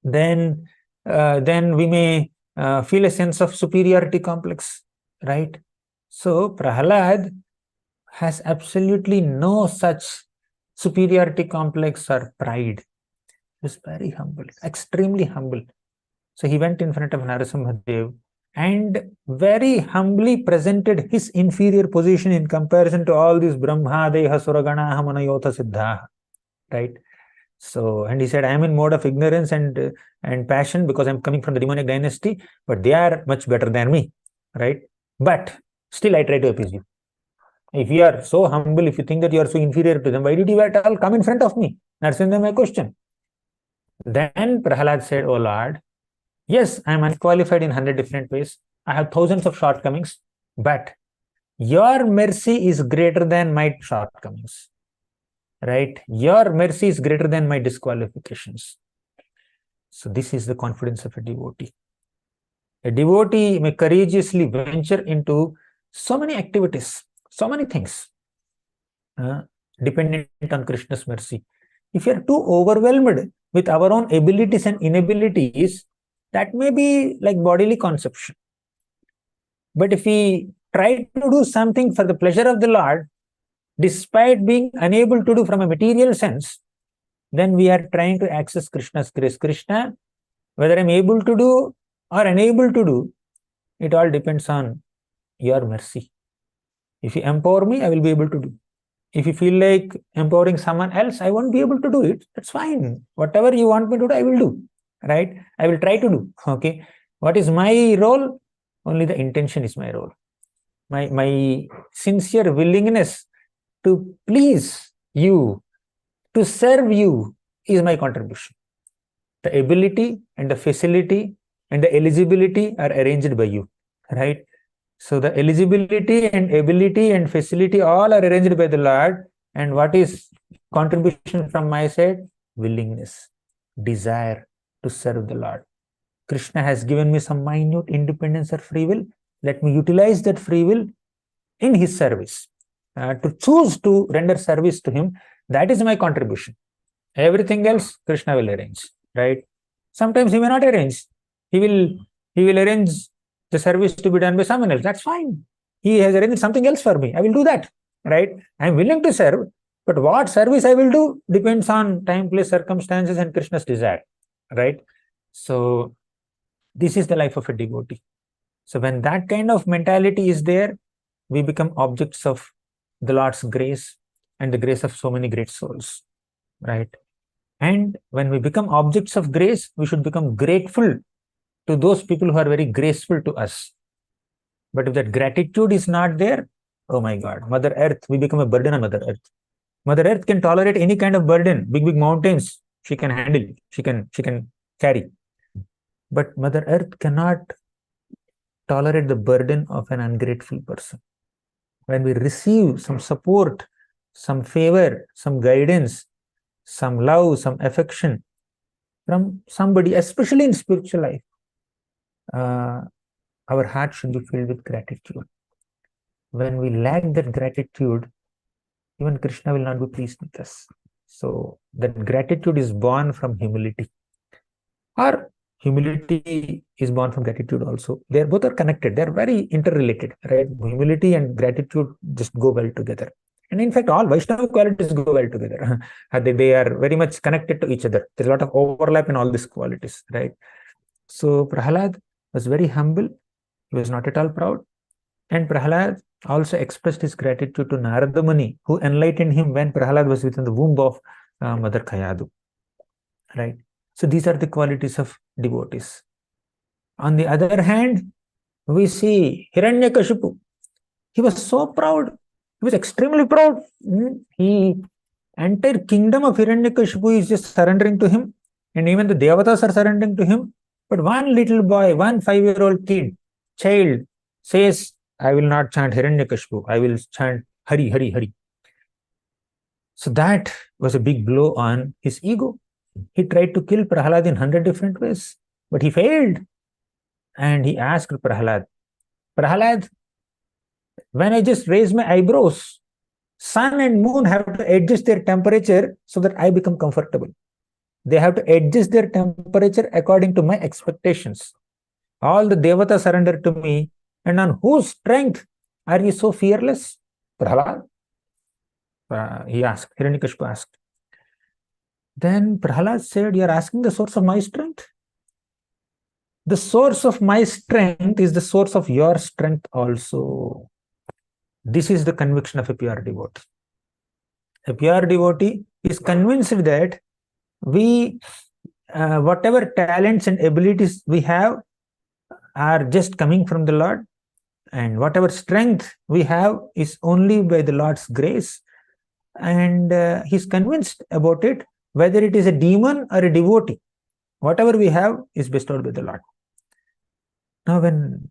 then we may feel a sense of superiority complex, right? So Prahalad has absolutely no such superiority complex or pride. He was very humble, extremely humble. So he went in front of Narasimhadev and very humbly presented his inferior position in comparison to all these Brahma, Deha, Suragana, Manayotha, Siddha. Right? So, and he said, I am in mode of ignorance and passion because I am coming from the demonic dynasty, but they are much better than me. Right? But still I try to appease you. If you are so humble, if you think that you are so inferior to them, why did you at all come in front of me? That's my question. Then Prahalad said, oh Lord, yes, I am unqualified in 100 different ways. I have thousands of shortcomings, but your mercy is greater than my shortcomings. Right? Your mercy is greater than my disqualifications. So this is the confidence of a devotee. A devotee may courageously venture into so many activities, so many things, dependent on Krishna's mercy. If you are too overwhelmed with our own abilities and inabilities, that may be like bodily conception. But if we try to do something for the pleasure of the Lord, despite being unable to do from a material sense, then we are trying to access Krishna's grace. Krishna, whether I'm able to do or unable to do, it all depends on your mercy. If you empower me, I will be able to do. If you feel like empowering someone else, I won't be able to do it. That's fine. Whatever you want me to do, I will do. Right? I will try to do. Okay. What is my role? Only the intention is my role. My sincere willingness to please you, to serve you, is my contribution. The ability and the facility and the eligibility are arranged by you. Right? So the eligibility and ability and facility all are arranged by the Lord. And what is contribution from my side? Willingness, desire to serve the Lord. Krishna has given me some minute independence or free will. Let me utilize that free will in his service. To choose to render service to him, that is my contribution. Everything else, Krishna will arrange. Right? Sometimes he may not arrange. He will arrange the service to be done by someone else. That's fine. He has arranged something else for me. I will do that. Right? I am willing to serve, but what service I will do depends on time, place, circumstances, and Krishna's desire. Right? So this is the life of a devotee. So when that kind of mentality is there, we become objects of the Lord's grace and the grace of so many great souls. Right? And when we become objects of grace, we should become grateful to those people who are very graceful to us. But if that gratitude is not there, oh my God, Mother Earth, we become a burden on Mother Earth. Mother Earth can tolerate any kind of burden, big mountains, she can handle, she can carry. But Mother Earth cannot tolerate the burden of an ungrateful person. When we receive some support, some favor, some guidance, some love, some affection from somebody, especially in spiritual life, our heart should be filled with gratitude. When we lack that gratitude, even Krishna will not be pleased with us. So that gratitude is born from humility, or humility is born from gratitude also. They both are connected. They are very interrelated, right? Humility and gratitude just go well together. And in fact, all Vaishnava qualities go well together. They are very much connected to each other. There's a lot of overlap in all these qualities, right? So Prahalad was very humble. He was not at all proud. And Prahalad also expressed his gratitude to Narada Muni, who enlightened him when Prahalad was within the womb of Mother Kayadu, right? So these are the qualities of devotees. On the other hand, we see Hiranyakashipu. He was so proud. He was extremely proud. Entire kingdom of Hiranyakashipu is just surrendering to him, and even the devatas are surrendering to him. But one little boy, one 5-year-old child says, I will not chant Hiranyakashipu, I will chant Hari, Hari, Hari. So that was a big blow on his ego. He tried to kill Prahalad in 100 different ways, but he failed. And he asked Prahalad, when I just raise my eyebrows, sun and moon have to adjust their temperature so that I become comfortable. They have to adjust their temperature according to my expectations. All the devatas surrender to me, and on whose strength are you so fearless? Prahalad? He asked, Hiranyakashipu asked. Then Prahalad said, you are asking the source of my strength? The source of my strength is the source of your strength also. This is the conviction of a pure devotee. A pure devotee is convinced that we, whatever talents and abilities we have are just coming from the Lord, and whatever strength we have is only by the Lord's grace. And he's convinced about it, whether it is a demon or a devotee. Whatever we have is bestowed by the Lord. Now, when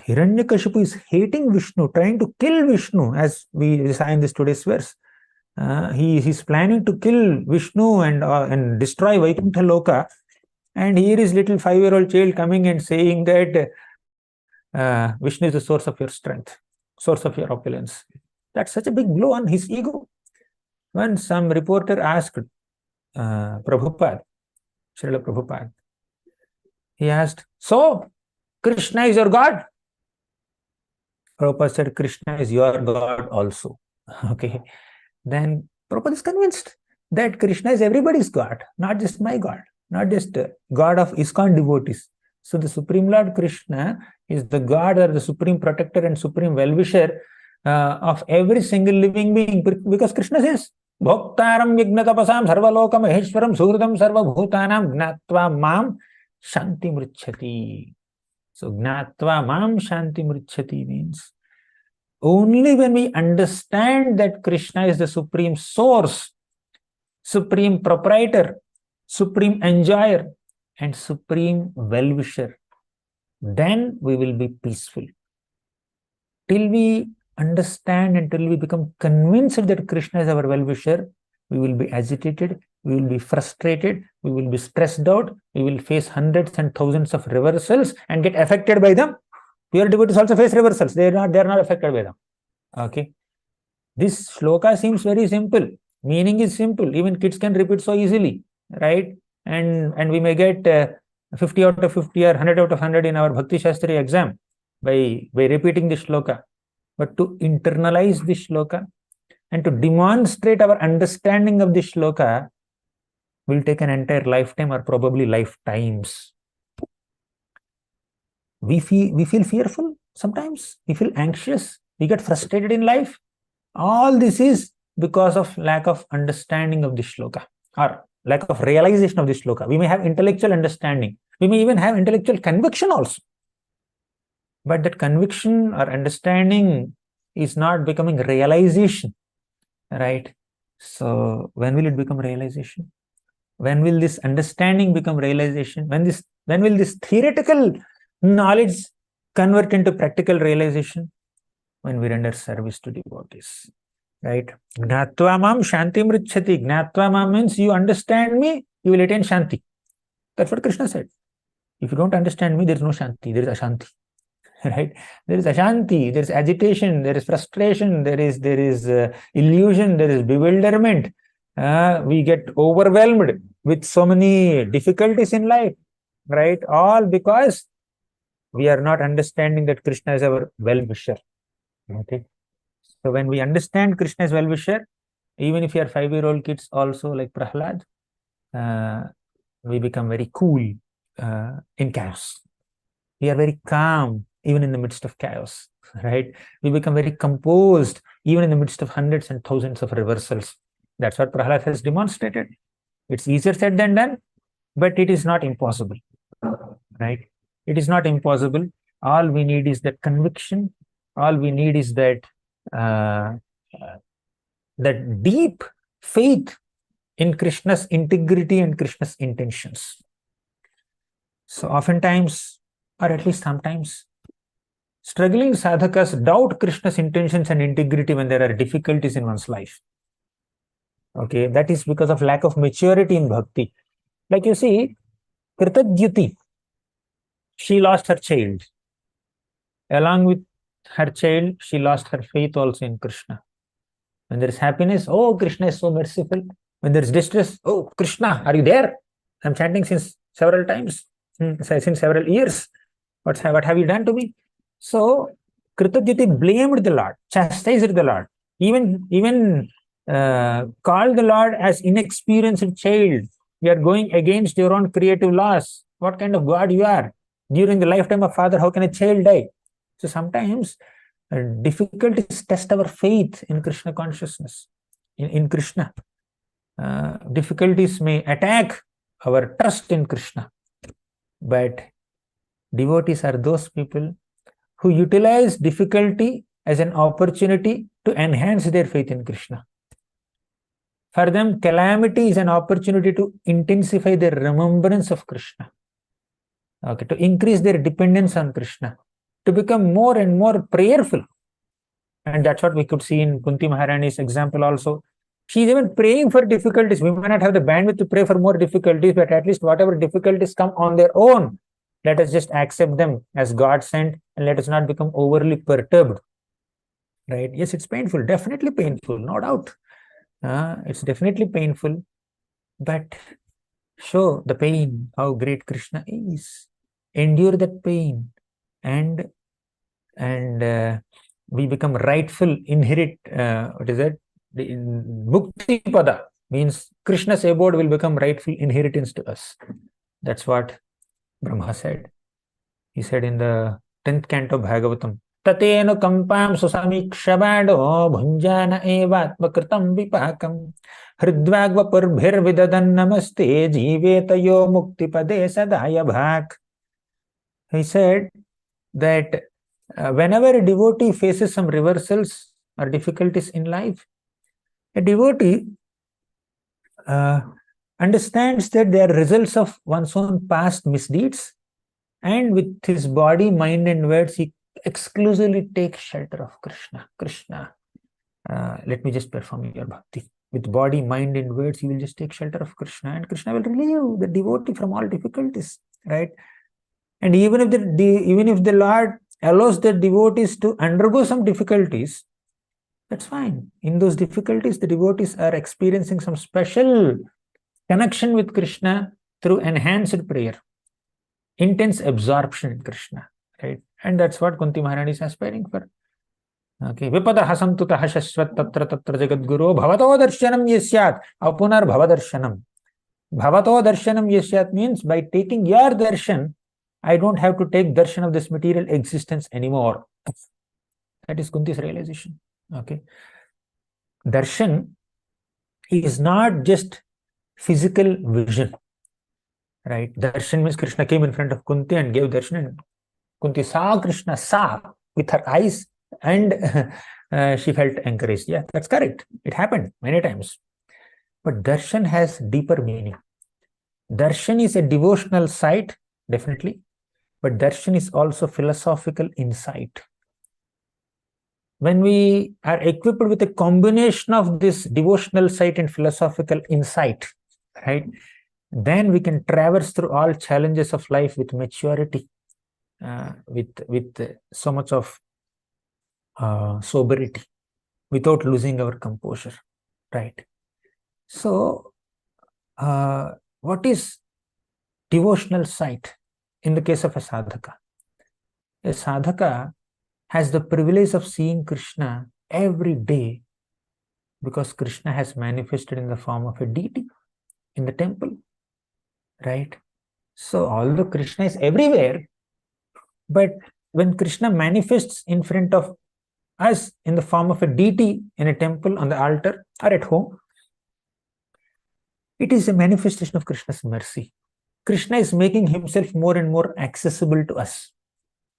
Hiranyakashipu is hating Vishnu, trying to kill Vishnu, as we saw in this today's verse, he's planning to kill Vishnu and destroy Vaikuntha Loka. And here is little 5-year-old child coming and saying that Vishnu is the source of your strength, source of your opulence. That's such a big blow on his ego. When some reporter asked Prabhupada, Srila Prabhupada, he asked, so Krishna is your God? Prabhupada said, Krishna is your God also. Okay. Then Prabhupada is convinced that Krishna is everybody's God, not just my God, not just God of ISKCON devotees. So the Supreme Lord Krishna is the God or the Supreme Protector and Supreme Well-Wisher of every single living being, because Krishna says, Bhoktaram Vignatapasam Sarvaloka Maheshwaram Suhridam Sarva Bhutanam Gnatva Mam Shanti Mrichati. So Gnatva Mam Shanti Mrichati means only when we understand that Krishna is the supreme source, supreme proprietor, supreme enjoyer, and supreme well-wisher, then we will be peaceful. Till we understand, until we become convinced that Krishna is our well-wisher, we will be agitated, we will be frustrated, we will be stressed out, we will face hundreds and thousands of reversals and get affected by them. Pure devotees also face reversals. They are not affected by them. Okay. This shloka seems very simple. Meaning is simple. Even kids can repeat so easily, right? And we may get 50 out of 50 or 100 out of 100 in our Bhakti Shastri exam by repeating this shloka. But to internalize this shloka and to demonstrate our understanding of this shloka will take an entire lifetime or probably lifetimes. We feel fearful sometimes. We feel anxious. We get frustrated in life. All this is because of lack of understanding of this shloka or lack of realization of this shloka. We may have intellectual understanding. We may even have intellectual conviction also. But that conviction or understanding is not becoming realization, right? So when will it become realization? When will this understanding become realization? When will this theoretical knowledge convert into practical realization? When we render service to devotees, right? Gnatva mam shanti mrichati. Gnatva mam means you understand me, you will attain shanti. That's what Krishna said. If you don't understand me, there is no shanti, there is ashanti. Right? There is ashanti, there is agitation, there is frustration, there is illusion, there is bewilderment. We get overwhelmed with so many difficulties in life, right? All because we are not understanding that Krishna is our well-wisher. Okay. So when we understand Krishna is well-wisher, even if you are 5-year-old kids also like Prahlad, we become very cool in chaos. We are very calm even in the midst of chaos, right? We become very composed even in the midst of hundreds and thousands of reversals. That's what Prahlad has demonstrated. It's easier said than done, but it is not impossible, right? It is not impossible. All we need is that conviction. All we need is that deep faith in Krishna's integrity and Krishna's intentions. So oftentimes, or at least sometimes, struggling sadhakas doubt Krishna's intentions and integrity when there are difficulties in one's life. Okay, that is because of lack of maturity in bhakti. Like you see, Kritadyuti, she lost her child. Along with her child, she lost her faith also in Krishna. When there is happiness, oh, Krishna is so merciful. When there is distress, oh, Krishna, are you there? I'm chanting since several times, since several years. What have you done to me? So, Kritadyuti blamed the Lord, chastised the Lord, even called the Lord as inexperienced child. You are going against your own creative laws. What kind of God you are? During the lifetime of father, how can a child die? So sometimes difficulties test our faith in Krishna consciousness, in Krishna. Difficulties may attack our trust in Krishna. But devotees are those people who utilize difficulty as an opportunity to enhance their faith in Krishna. For them, calamity is an opportunity to intensify their remembrance of Krishna. Okay, to increase their dependence on Krishna, to become more and more prayerful. And that's what we could see in Kunti Maharani's example also. She is even praying for difficulties. We may not have the bandwidth to pray for more difficulties, but at least whatever difficulties come on their own, let us just accept them as God sent and let us not become overly perturbed. Right? Yes, it's painful, definitely painful, no doubt. It's definitely painful, but show the pain, how great Krishna is. Endure that pain, and we become rightful, inherit, what is that? The Mukti Pada means Krishna's abode will become rightful inheritance to us. That's what Brahma said. He said in the 10th canto Bhagavatam, Tatenu kampam susamikshvado bhunjana evatmakritam vipakam hridvagva purbhir vidadan namaste jivetayo mukti pade sadaya bhak. He said that whenever a devotee faces some reversals or difficulties in life, a devotee understands that they are results of one's own past misdeeds, and with his body, mind and words, he exclusively takes shelter of Krishna. Krishna, let me just perform your bhakti. With body, mind and words, he will just take shelter of Krishna, and Krishna will relieve the devotee from all difficulties, right? And even if the Lord allows the devotees to undergo some difficulties, that's fine. In those difficulties, the devotees are experiencing some special connection with Krishna through enhanced prayer, intense absorption in Krishna, right? And that's what Kunti Maharani is aspiring for. Okay, Vipadaha samtutaha shashvat tatra tatra jagadguru bhavato darshanam yasyat apunar bhavadarshanam. Bhavato darshanam yasyat means by taking your darshan, I don't have to take darshan of this material existence anymore. That is Kunti's realization. Okay. Darshan is not just physical vision, right? Darshan means Krishna came in front of Kunti and gave darshan, and Kunti saw Krishna, saw with her eyes, and she felt encouraged. Yeah, that's correct. It happened many times. But darshan has deeper meaning. Darshan is a devotional sight, definitely, but darshan is also philosophical insight. When we are equipped with a combination of this devotional sight and philosophical insight, right, then we can traverse through all challenges of life with maturity, with so much of sobriety, without losing our composure, right? So, what is devotional sight in the case of a sadhaka? A sadhaka has the privilege of seeing Krishna every day because Krishna has manifested in the form of a deity in the temple, right? So, although Krishna is everywhere, but when Krishna manifests in front of us in the form of a deity in a temple, on the altar, or at home, it is a manifestation of Krishna's mercy. Krishna is making himself more and more accessible to us.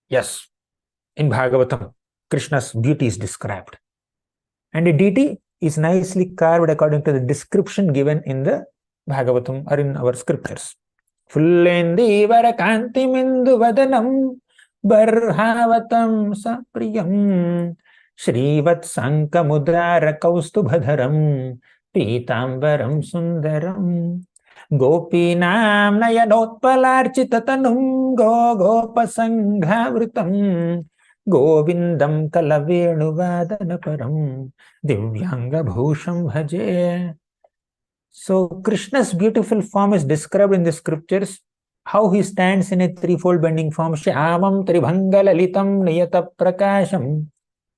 Yes, in Bhagavatam, Krishna's beauty is described. And a deity is nicely carved according to the description given in the Bhagavatam or in our scriptures. Fullendivara kantimindu vadanam barhavatam sapriyam Shrivat sankamudara kaustubhadharam Pitambaram sundaram Gopinam nayanotpalarchitatanum gopasanghavritam Govindam kalavenu Divyanga bhusham bhaje. So Krishna's beautiful form is described in the scriptures. How he stands in a threefold bending form. Shyamam tribhanga lalitam niyata prakasham.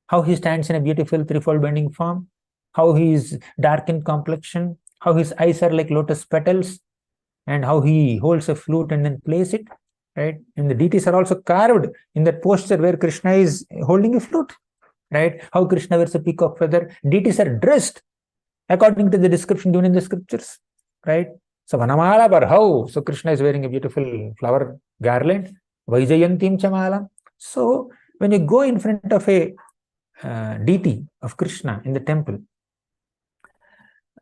How he stands in a beautiful threefold bending form. How he is dark in complexion. How his eyes are like lotus petals. And how he holds a flute and then plays it. Right? And the deities are also carved in that posture where Krishna is holding a flute. Right? How Krishna wears a peacock feather. Deities are dressed according to the description given in the scriptures, right? So Vanamala Barhau. So Krishna is wearing a beautiful flower garland. Vaijayantim Chamala. So when you go in front of a deity of Krishna in the temple,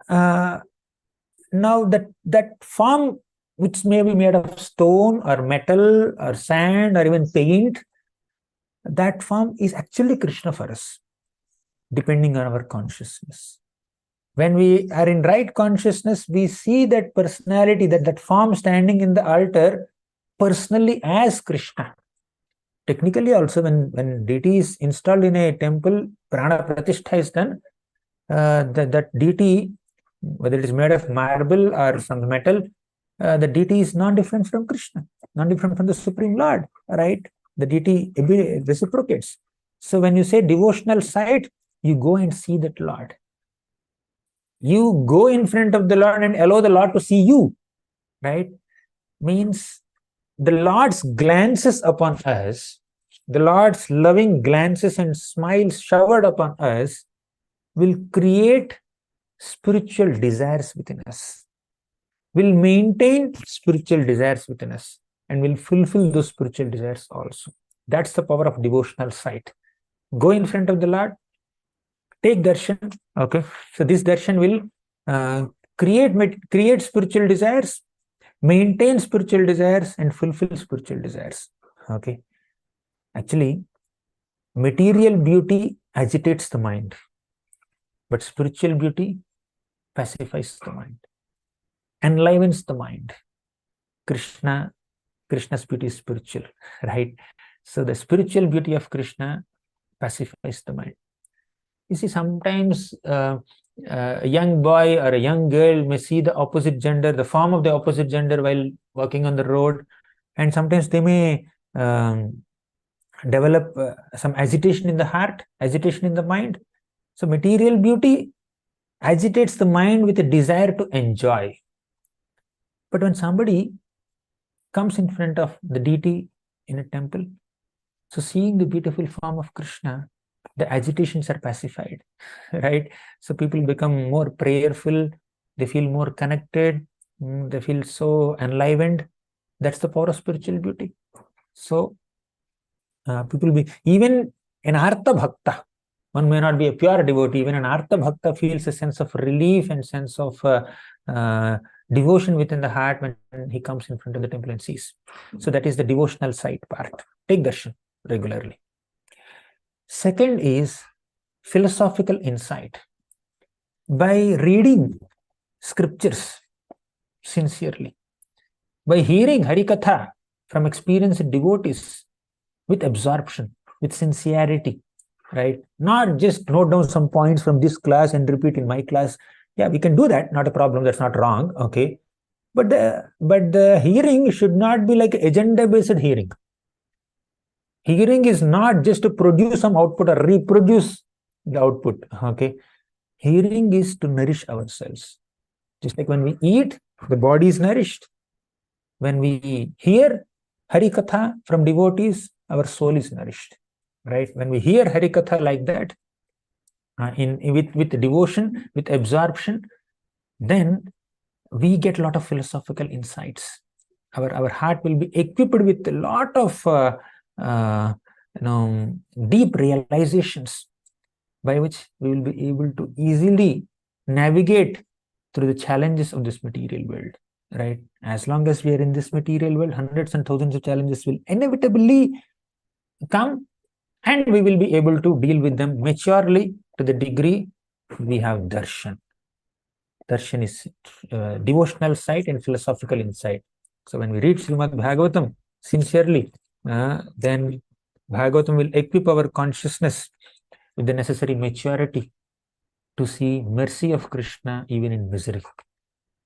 now that form, which may be made of stone or metal or sand or even paint, that form is actually Krishna for us, depending on our consciousness. When we are in right consciousness, we see that personality, that form standing in the altar personally as Krishna. Technically also, when deity is installed in a temple, prana pratishtha is done, that deity, whether it is made of marble or some metal, the deity is not different from Krishna, not different from the Supreme Lord, right? The deity reciprocates. So when you say devotional sight, you go and see that Lord. You go in front of the Lord and allow the Lord to see you, right? Means the Lord's glances upon us, the Lord's loving glances and smiles showered upon us will create spiritual desires within us, will maintain spiritual desires within us, and will fulfill those spiritual desires also. That's the power of devotional sight. Go in front of the Lord, take darshan. Okay, so this darshan will create spiritual desires, maintain spiritual desires, and fulfill spiritual desires. Okay, actually, material beauty agitates the mind, but spiritual beauty pacifies the mind, enlivens the mind. Krishna's beauty is spiritual, right? So the spiritual beauty of Krishna pacifies the mind. You see, sometimes a young boy or a young girl may see the opposite gender, the form of the opposite gender while walking on the road, and sometimes they may develop some agitation in the heart, agitation in the mind. So material beauty agitates the mind with a desire to enjoy. But when somebody comes in front of the deity in a temple, so seeing the beautiful form of Krishna, the agitations are pacified, right? So people become more prayerful, they feel more connected, They feel so enlivened. That's the power of spiritual beauty. So people be, even an Artha Bhakta, one may not be a pure devotee, even an Artha Bhakta feels a sense of relief and sense of devotion within the heart when he comes in front of the temple and sees. So that is the devotional side part. Take darshan regularly. Second is philosophical insight. By reading scriptures sincerely, by hearing Harikatha from experienced devotees with absorption, with sincerity, right? Not just note down some points from this class and repeat in my class. Yeah, we can do that, not a problem, that's not wrong, okay? But the hearing should not be like agenda-based hearing. Hearing is not just to produce some output or reproduce the output, okay? Hearing is to nourish ourselves. Just like when we eat, the body is nourished. When we hear Harikatha from devotees, our soul is nourished, right? When we hear Harikatha like that, with devotion, with absorption, then we get a lot of philosophical insights. Our heart will be equipped with a lot of deep realizations by which we will be able to easily navigate through the challenges of this material world, right? As long as we are in this material world, hundreds and thousands of challenges will inevitably come, and we will be able to deal with them maturely to the degree we have darshan. Darshan is devotional side and philosophical insight. So when we read Srimad Bhagavatam sincerely, then Bhagavatam will equip our consciousness with the necessary maturity to see mercy of Krishna even in misery,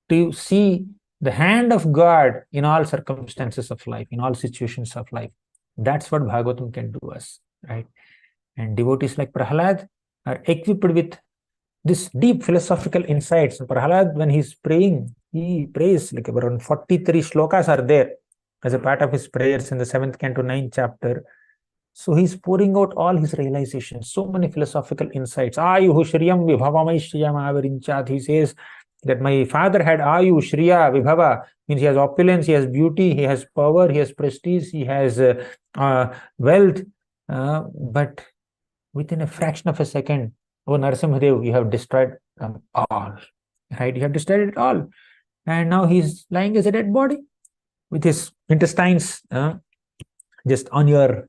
to see the hand of God in all circumstances of life, in all situations of life. That's what Bhagavatam can do us, right? And devotees like Prahlad are equipped with this deep philosophical insights. Prahlad, when he's praying, he prays like around 43 shlokas are there as a part of his prayers in the 7th canto, 9th chapter. So he's pouring out all his realizations, so many philosophical insights. Ayuhu Shriyam Vibhavamai Shriyam Avarinchat. He says that my father had Ayu, Shriya, Vibhava, means he has opulence, he has beauty, he has power, he has prestige, he has wealth, but within a fraction of a second, oh Narasimhadev, you have destroyed them all, right? You have destroyed it all. And now he's lying as a dead body with his intestines just on your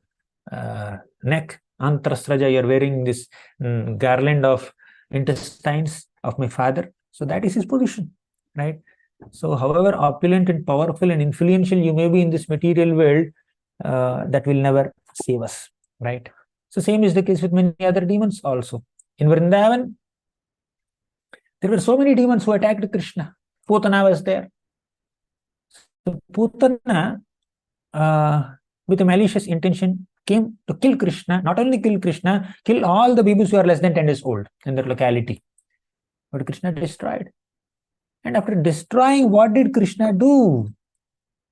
neck. Antrasraja, you're wearing this garland of intestines of my father. So that is his position, right? So however opulent and powerful and influential you may be in this material world, that will never save us, right? So same is the case with many other demons also. In Vrindavan, there were so many demons who attacked Krishna. Putana was there. So Putana, with a malicious intention, came to kill Krishna. Not only kill Krishna, kill all the babies who are less than 10 years old in that locality. But Krishna destroyed. And after destroying, what did Krishna do?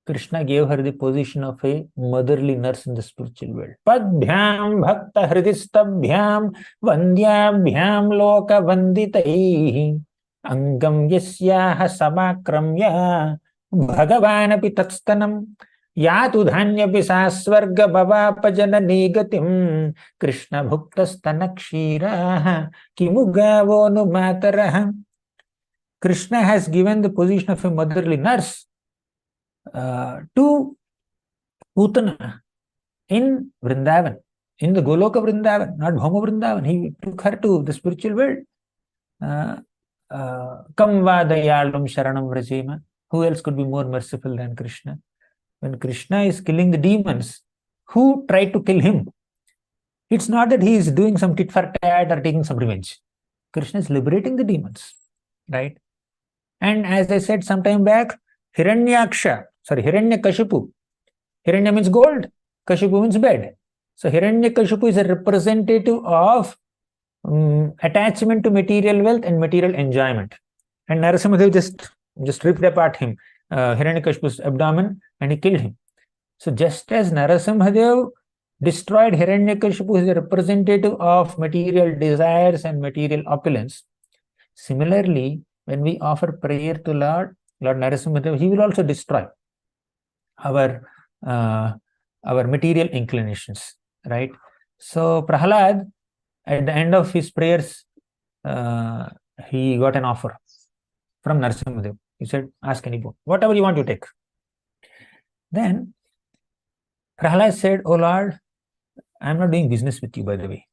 Krishna gave her the position of a motherly nurse in the spiritual world. Padbhyam bhakta hridistabhyam vandyabhyam loka vanditaihi angam yasyaha samakramya bhagavanapi tatstanam yatu dhanyapi sasvarga bhavapajanani gatim Krishna bhuktastanakshiraha kimugavo nu mataraha. Krishna has given the position of a motherly nurse to Putana in Vrindavan, in the Goloka Vrindavan, not Bhauma Vrindavan. He took her to the spiritual world. Kam va dayalum sharanam vrajema. Who else could be more merciful than Krishna? When Krishna is killing the demons, who tried to kill him? It's not that he is doing some tit for tat or taking some revenge. Krishna is liberating the demons, right? And as I said some time back, Hiranyakashipu. Hiranya means gold, Kashipu means bed. So Hiranyakashipu is a representative of attachment to material wealth and material enjoyment. And Narasimhadev just ripped apart him, Hiranyakashipu's abdomen, and he killed him. So just as Narasimhadev destroyed Hiranyakashipu, who is a representative of material desires and material opulence, similarly, when we offer prayer to Lord, Lord Narasimha, he will also destroy our material inclinations, right? So Prahalad, at the end of his prayers, he got an offer from Narasimhadev. He said, ask any boon, whatever you want to take. Then Prahalad said, oh Lord, I'm not doing business with you, by the way,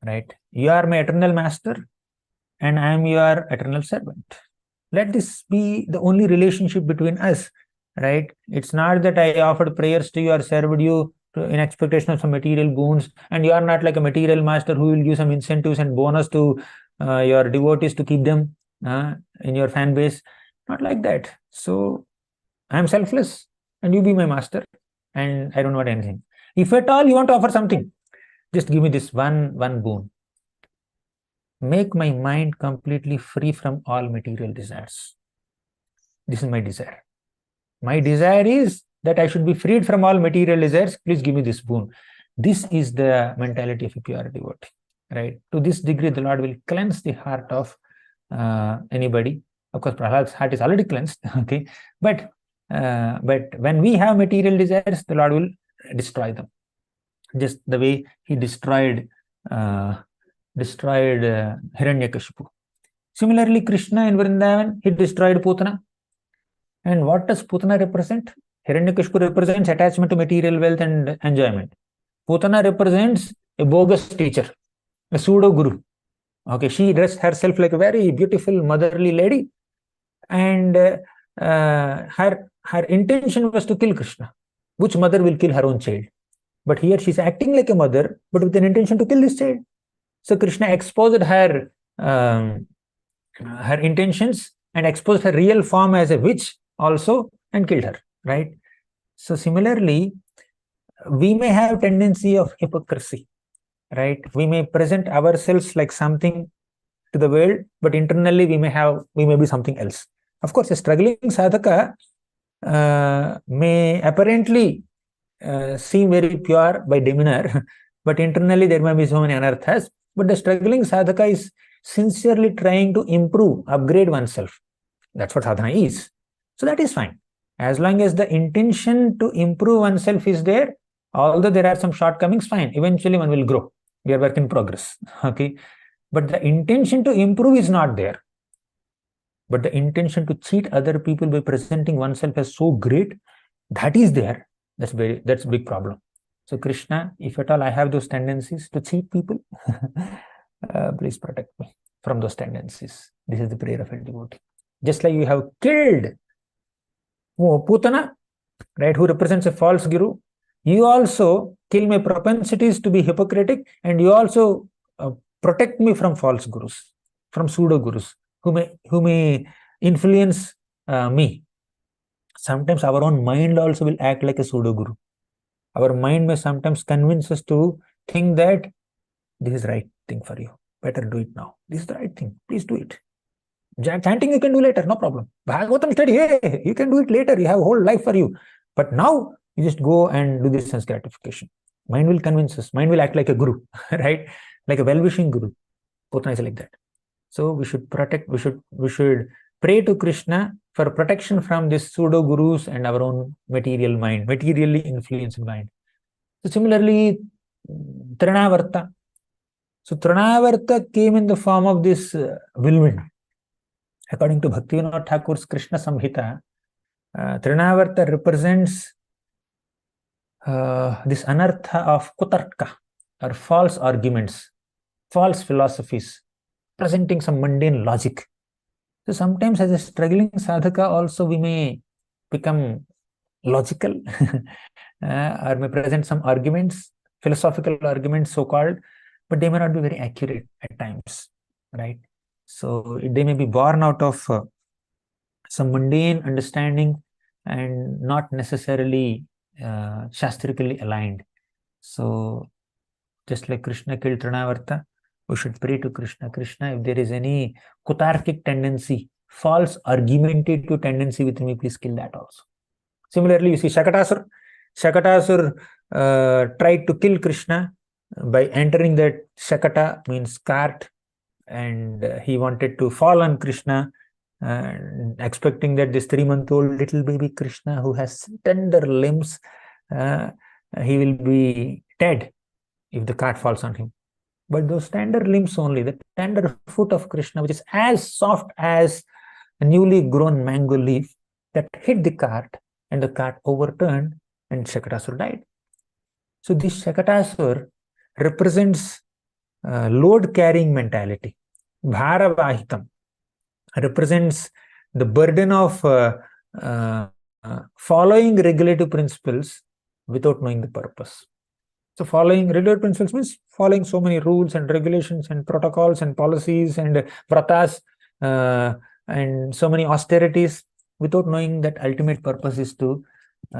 right? You are my eternal master and I am your eternal servant. Let this be the only relationship between us, right? It's not that I offered prayers to you or served you in expectation of some material boons, and you are not like a material master who will give some incentives and bonus to your devotees to keep them in your fan base. Not like that. So I am selfless and you be my master and I don't want anything. If at all you want to offer something, just give me this one boon. Make my mind completely free from all material desires. This is my desire. My desire is that I should be freed from all material desires. Please give me this boon. This is the mentality of a pure devotee, right? To this degree, the Lord will cleanse the heart of anybody. Of course, Prahlad's heart is already cleansed, okay? But when we have material desires, the Lord will destroy them. Just the way he destroyed Hiranyakashipu. Similarly, Krishna in Vrindavan, he destroyed Putana. And what does Putana represent? Hiranyakashipu represents attachment to material wealth and enjoyment. Putana represents a bogus teacher, a pseudo guru. Okay, she dressed herself like a very beautiful motherly lady, and her intention was to kill Krishna. Which mother will kill her own child? But here she's acting like a mother, but with an intention to kill this child. So Krishna exposed her intentions and exposed her real form as a witch also and killed her, right? So similarly, we may have tendency of hypocrisy, right? We may present ourselves like something to the world, but internally we may be something else. Of course, a struggling sadhaka may apparently seem very pure by demeanor, but internally there may be so many anarthas. But the struggling sadhaka is sincerely trying to improve, upgrade oneself. That's what sadhana is. So that is fine. As long as the intention to improve oneself is there, although there are some shortcomings, fine. Eventually one will grow. We are work in progress. Okay. But the intention to improve is not there. But the intention to cheat other people by presenting oneself as so great, that is there. That's a big problem. So Krishna, if at all I have those tendencies to cheat people, please protect me from those tendencies. This is the prayer of a devotee. Just like you have killed Putana, right, who represents a false guru, you also kill my propensities to be hypocritic, and you also protect me from false gurus, from pseudo gurus who may influence me. Sometimes our own mind also will act like a pseudo guru. Our mind may sometimes convince us to think that this is the right thing for you. Better do it now. This is the right thing. Please do it. Chanting you can do later, no problem. Bhagavatam study, hey, you can do it later. You have a whole life for you. But now you just go and do this sense gratification. Mind will convince us. Mind will act like a guru, right? Like a well-wishing guru. Putana is like that. So we should protect. We should pray to Krishna for protection from this pseudo gurus and our own material mind, materially influenced mind. So similarly, Trinavarta. So Trinavarta came in the form of this whirlwind. According to Bhaktivinoda Thakur's Krishna Samhita, Trinavarta represents this anartha of kutarka, or false arguments, false philosophies, presenting some mundane logic. So sometimes as a struggling sadhaka also we may become logical or may present some arguments, philosophical arguments so-called, but they may not be very accurate at times, right? So they may be born out of some mundane understanding and not necessarily shastrically aligned. So just like Krishna killed Trinavarta, we should pray to Krishna. Krishna, if there is any kutarkic tendency, false argumentative tendency within me, please kill that also. Similarly, you see Shakatasur. Shakatasur tried to kill Krishna by entering that Shakata, means cart, and he wanted to fall on Krishna expecting that this 3-month-old little baby Krishna who has tender limbs, he will be dead if the cart falls on him. But those tender limbs only, the tender foot of Krishna, which is as soft as a newly grown mango leaf, that hit the cart and the cart overturned and Shakatasur died. So this Shakatasur represents load-carrying mentality. Bharavahitam represents the burden of following regulative principles without knowing the purpose. So following regulative principles means following so many rules and regulations and protocols and policies and vratas and so many austerities without knowing that ultimate purpose is to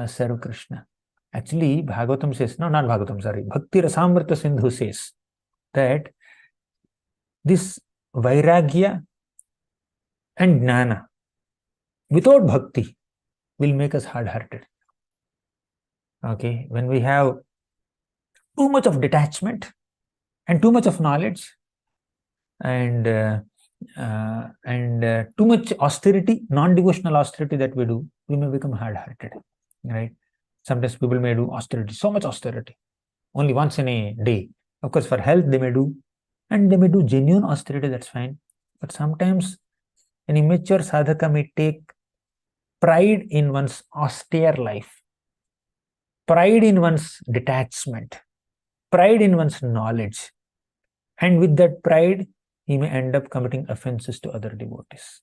serve Krishna. Actually, Bhagavatam says, no, not Bhagavatam, sorry, Bhakti Rasamrita Sindhu says that this Vairagya and Jnana without Bhakti will make us hard-hearted. Okay, when we have too much of detachment and too much of knowledge and too much austerity, non-devotional austerity that we do, we may become hard-hearted, right? Sometimes people may do austerity, so much austerity, only once in a day. Of course, for health they may do, and they may do genuine austerity, that's fine. But sometimes an immature sadhaka may take pride in one's austere life, pride in one's detachment, pride in one's knowledge. And with that pride, he may end up committing offenses to other devotees.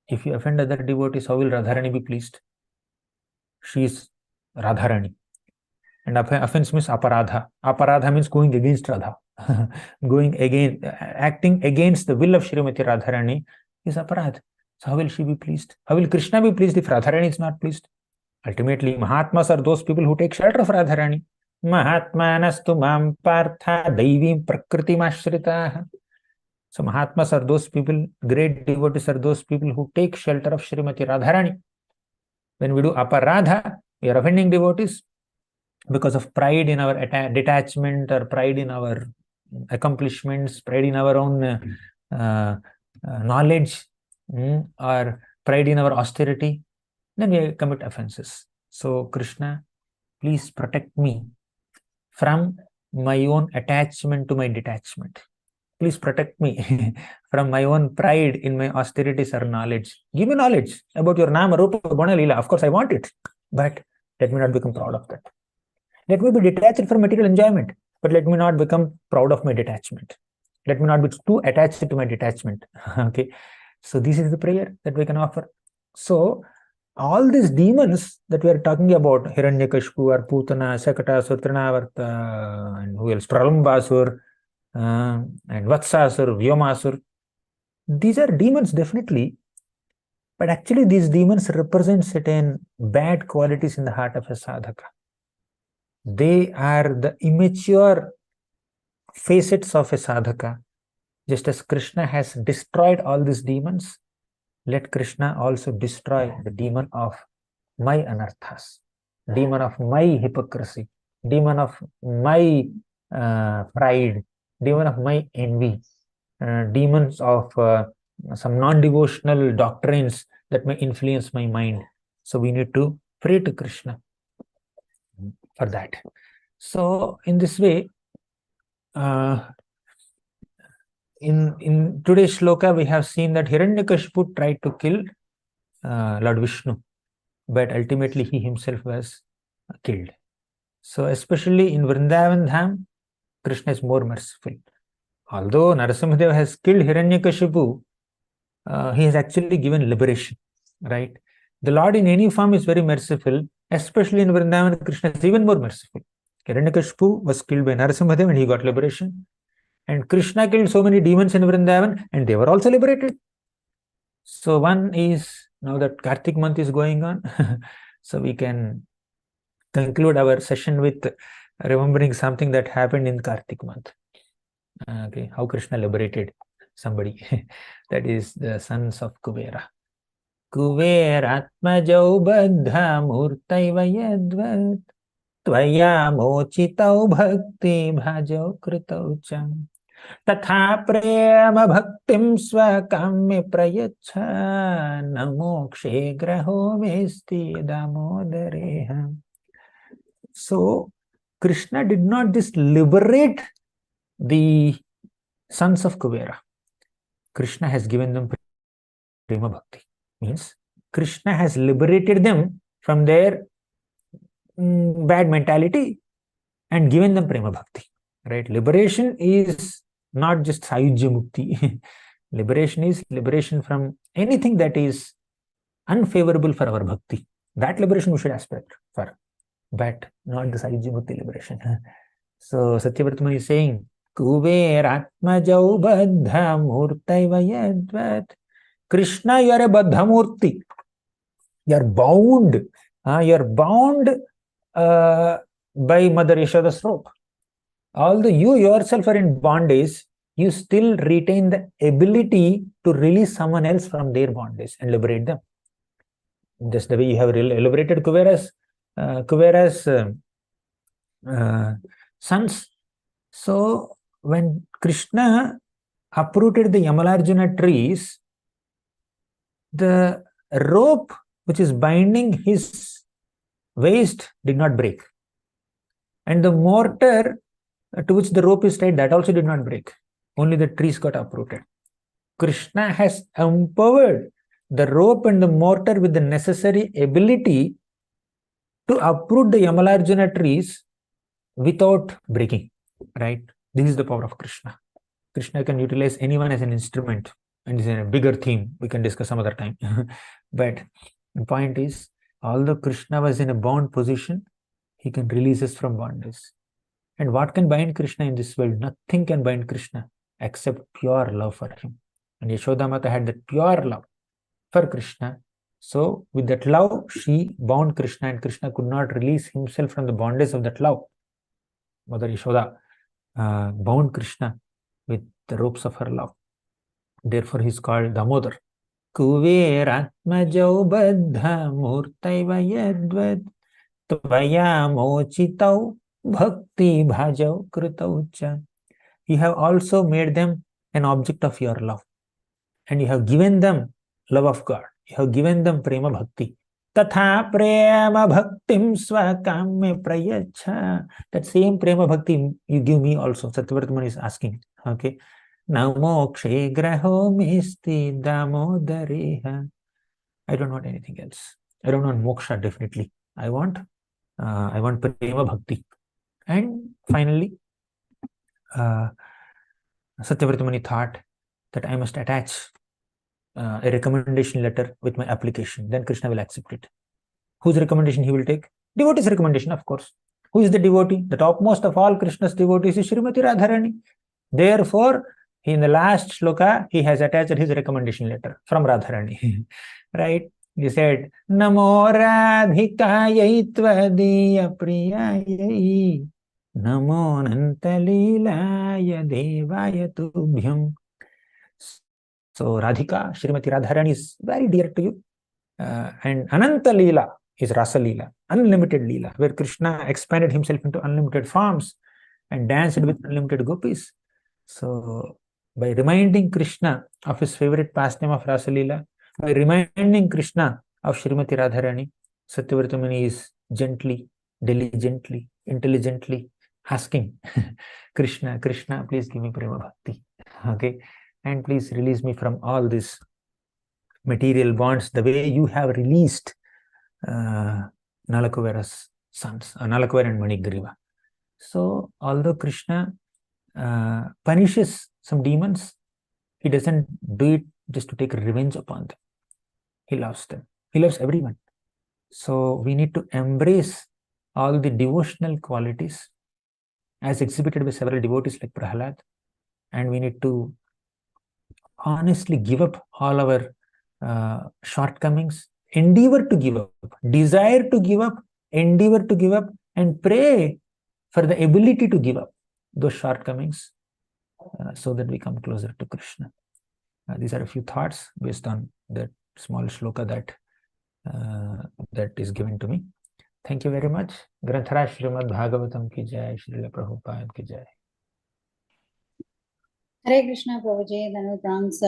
If you offend other devotees, how will Radharani be pleased? She is Radharani. And offense means aparadha. Aparadha means going against Radha. Acting against the will of Srimati Radharani is aparadha. So how will she be pleased? How will Krishna be pleased if Radharani is not pleased? Ultimately, Mahatmas are those people who take shelter of Radharani. Mahatmanastu mam partha daivim prakritim ashritaha. So Mahatmas are those people, great devotees are those people who take shelter of Srimati Radharani. When we do aparadha, we are offending devotees because of pride in our detachment or pride in our accomplishments, pride in our own knowledge, or pride in our austerity, then we commit offenses. So Krishna, please protect me from my own attachment to my detachment. Please protect me from my own pride in my austerities or knowledge. Give me knowledge about your Nama, Rupa, Guna, Leela. Of course, I want it, but let me not become proud of that. Let me be detached from material enjoyment, but let me not become proud of my detachment. Let me not be too attached to my detachment. Okay, so this is the prayer that we can offer. So all these demons that we are talking about, Hiranyakashipu or Putana, Shakatasur, Trinavarta, and who else, Pralambasur, and Vatsasur, Vyomasur, these are demons definitely, but actually these demons represent certain bad qualities in the heart of a sadhaka. They are the immature facets of a sadhaka. Just as Krishna has destroyed all these demons, let Krishna also destroy the demon of my anarthas, demon of my hypocrisy, demon of my pride, demon of my envy, demons of some non-devotional doctrines that may influence my mind. So we need to pray to Krishna for that. So in this way, in today's shloka, we have seen that Hiranyakashipu tried to kill Lord Vishnu, but ultimately he himself was killed. So especially in Vrindavan Dham, Krishna is more merciful. Although Narasimhadeva has killed Hiranyakashipu, he has actually given liberation, right? The Lord in any form is very merciful, especially in Vrindavan, Krishna is even more merciful. Hiranyakashipu was killed by Narasimhadeva and he got liberation. And Krishna killed so many demons in Vrindavan and they were also liberated. So one is, now that Kartik month is going on, so we can conclude our session with remembering something that happened in Kartik month. Okay, how Krishna liberated somebody. That is the sons of Kuvera. Kuveratmajau baddha murtaiva yadvat tvaya mochitau bhakti bhajau kritau cham तथा प्रेम भक्तिं स्वकाम्य प्रयच्छ न मोक्षे ग्रहो मेस्ति दामोदरेह. So Krishna did not just liberate the sons of Kuvera. Krishna has given them prema bhakti. Means Krishna has liberated them from their bad mentality and given them prema bhakti. Right? Liberation is not just sayujya mukti. Liberation is liberation from anything that is unfavorable for our bhakti. That liberation we should aspire for, but not the sayujya mukti liberation. So Satyavartman is saying, Kuveratmajau baddha murtaiva yadvat. Krishna, you are a baddha murti. You are bound. You are bound by Mother Yashoda's rope. Although you yourself are in bondage, you still retain the ability to release someone else from their bondage and liberate them. Just the way you have liberated Kuvera's sons. So when Krishna uprooted the Yamalarjuna trees, the rope which is binding his waist did not break. And the mortar to which the rope is tied, that also did not break. Only the trees got uprooted. Krishna has empowered the rope and the mortar with the necessary ability to uproot the Yamalarjuna trees without breaking. Right? This is the power of Krishna. Krishna can utilize anyone as an instrument, and this is a bigger theme we can discuss some other time. But the point is, although Krishna was in a bound position, he can release us from bondage. And what can bind Krishna in this world? Nothing can bind Krishna except pure love for him. And Yashoda Mata had that pure love for Krishna. So with that love, she bound Krishna, and Krishna could not release himself from the bondage of that love. Mother Yashoda bound Krishna with the ropes of her love. Therefore, he is called Damodar. Kuveratmajau baddha murtaiva yadvad tvaya mochitau bhakti bhajau krutau cha. You have also made them an object of your love, and you have given them love of God. You have given them prema bhakti. Tatha prema bhaktim swakamya prayacha. That same prema bhakti you give me also. Satyavartman is asking. Okay. Namo kshe graho misti damodareha. I don't want anything else. I don't want moksha, definitely. I want prema bhakti. And finally, Satyavartamani thought that I must attach a recommendation letter with my application. Then Krishna will accept it. Whose recommendation he will take? Devotee's recommendation, of course. Who is the devotee? The topmost of all Krishna's devotees is Srimati Radharani. Therefore, in the last shloka, he has attached his recommendation letter from Radharani. Right? He said, Namo Radhikayai Tvadiya Priyayai Namo Nantalilaya Devaya Tubhyam. So Radhika, Srimati Radharani is very dear to you. And Ananta Leela is Rasa Leela, unlimited Leela, where Krishna expanded himself into unlimited forms and danced with unlimited gopis. So by reminding Krishna of his favorite pastime of Rasa Leela, by reminding Krishna of Srimati Radharani, Satyavartamani is gently, diligently, intelligently asking Krishna, Krishna, please give me prema bhakti. Okay. And please release me from all these material bonds, the way you have released Nalakuvera's sons, Nalakuvera and Manigriva. So, although Krishna punishes some demons, he doesn't do it just to take revenge upon them. He loves them. He loves everyone. So, we need to embrace all the devotional qualities as exhibited by several devotees like Prahalad, and we need to honestly give up all our shortcomings, endeavor to give up, desire to give up, endeavor to give up, and pray for the ability to give up those shortcomings so that we come closer to Krishna. These are a few thoughts based on that small shloka that is given to me. Thank you very much. Granthara Srimad Bhagavatam ki jai, Srila Prabhupada ki jai. Hare Krishna, Prabhuji. Dhanu pranams.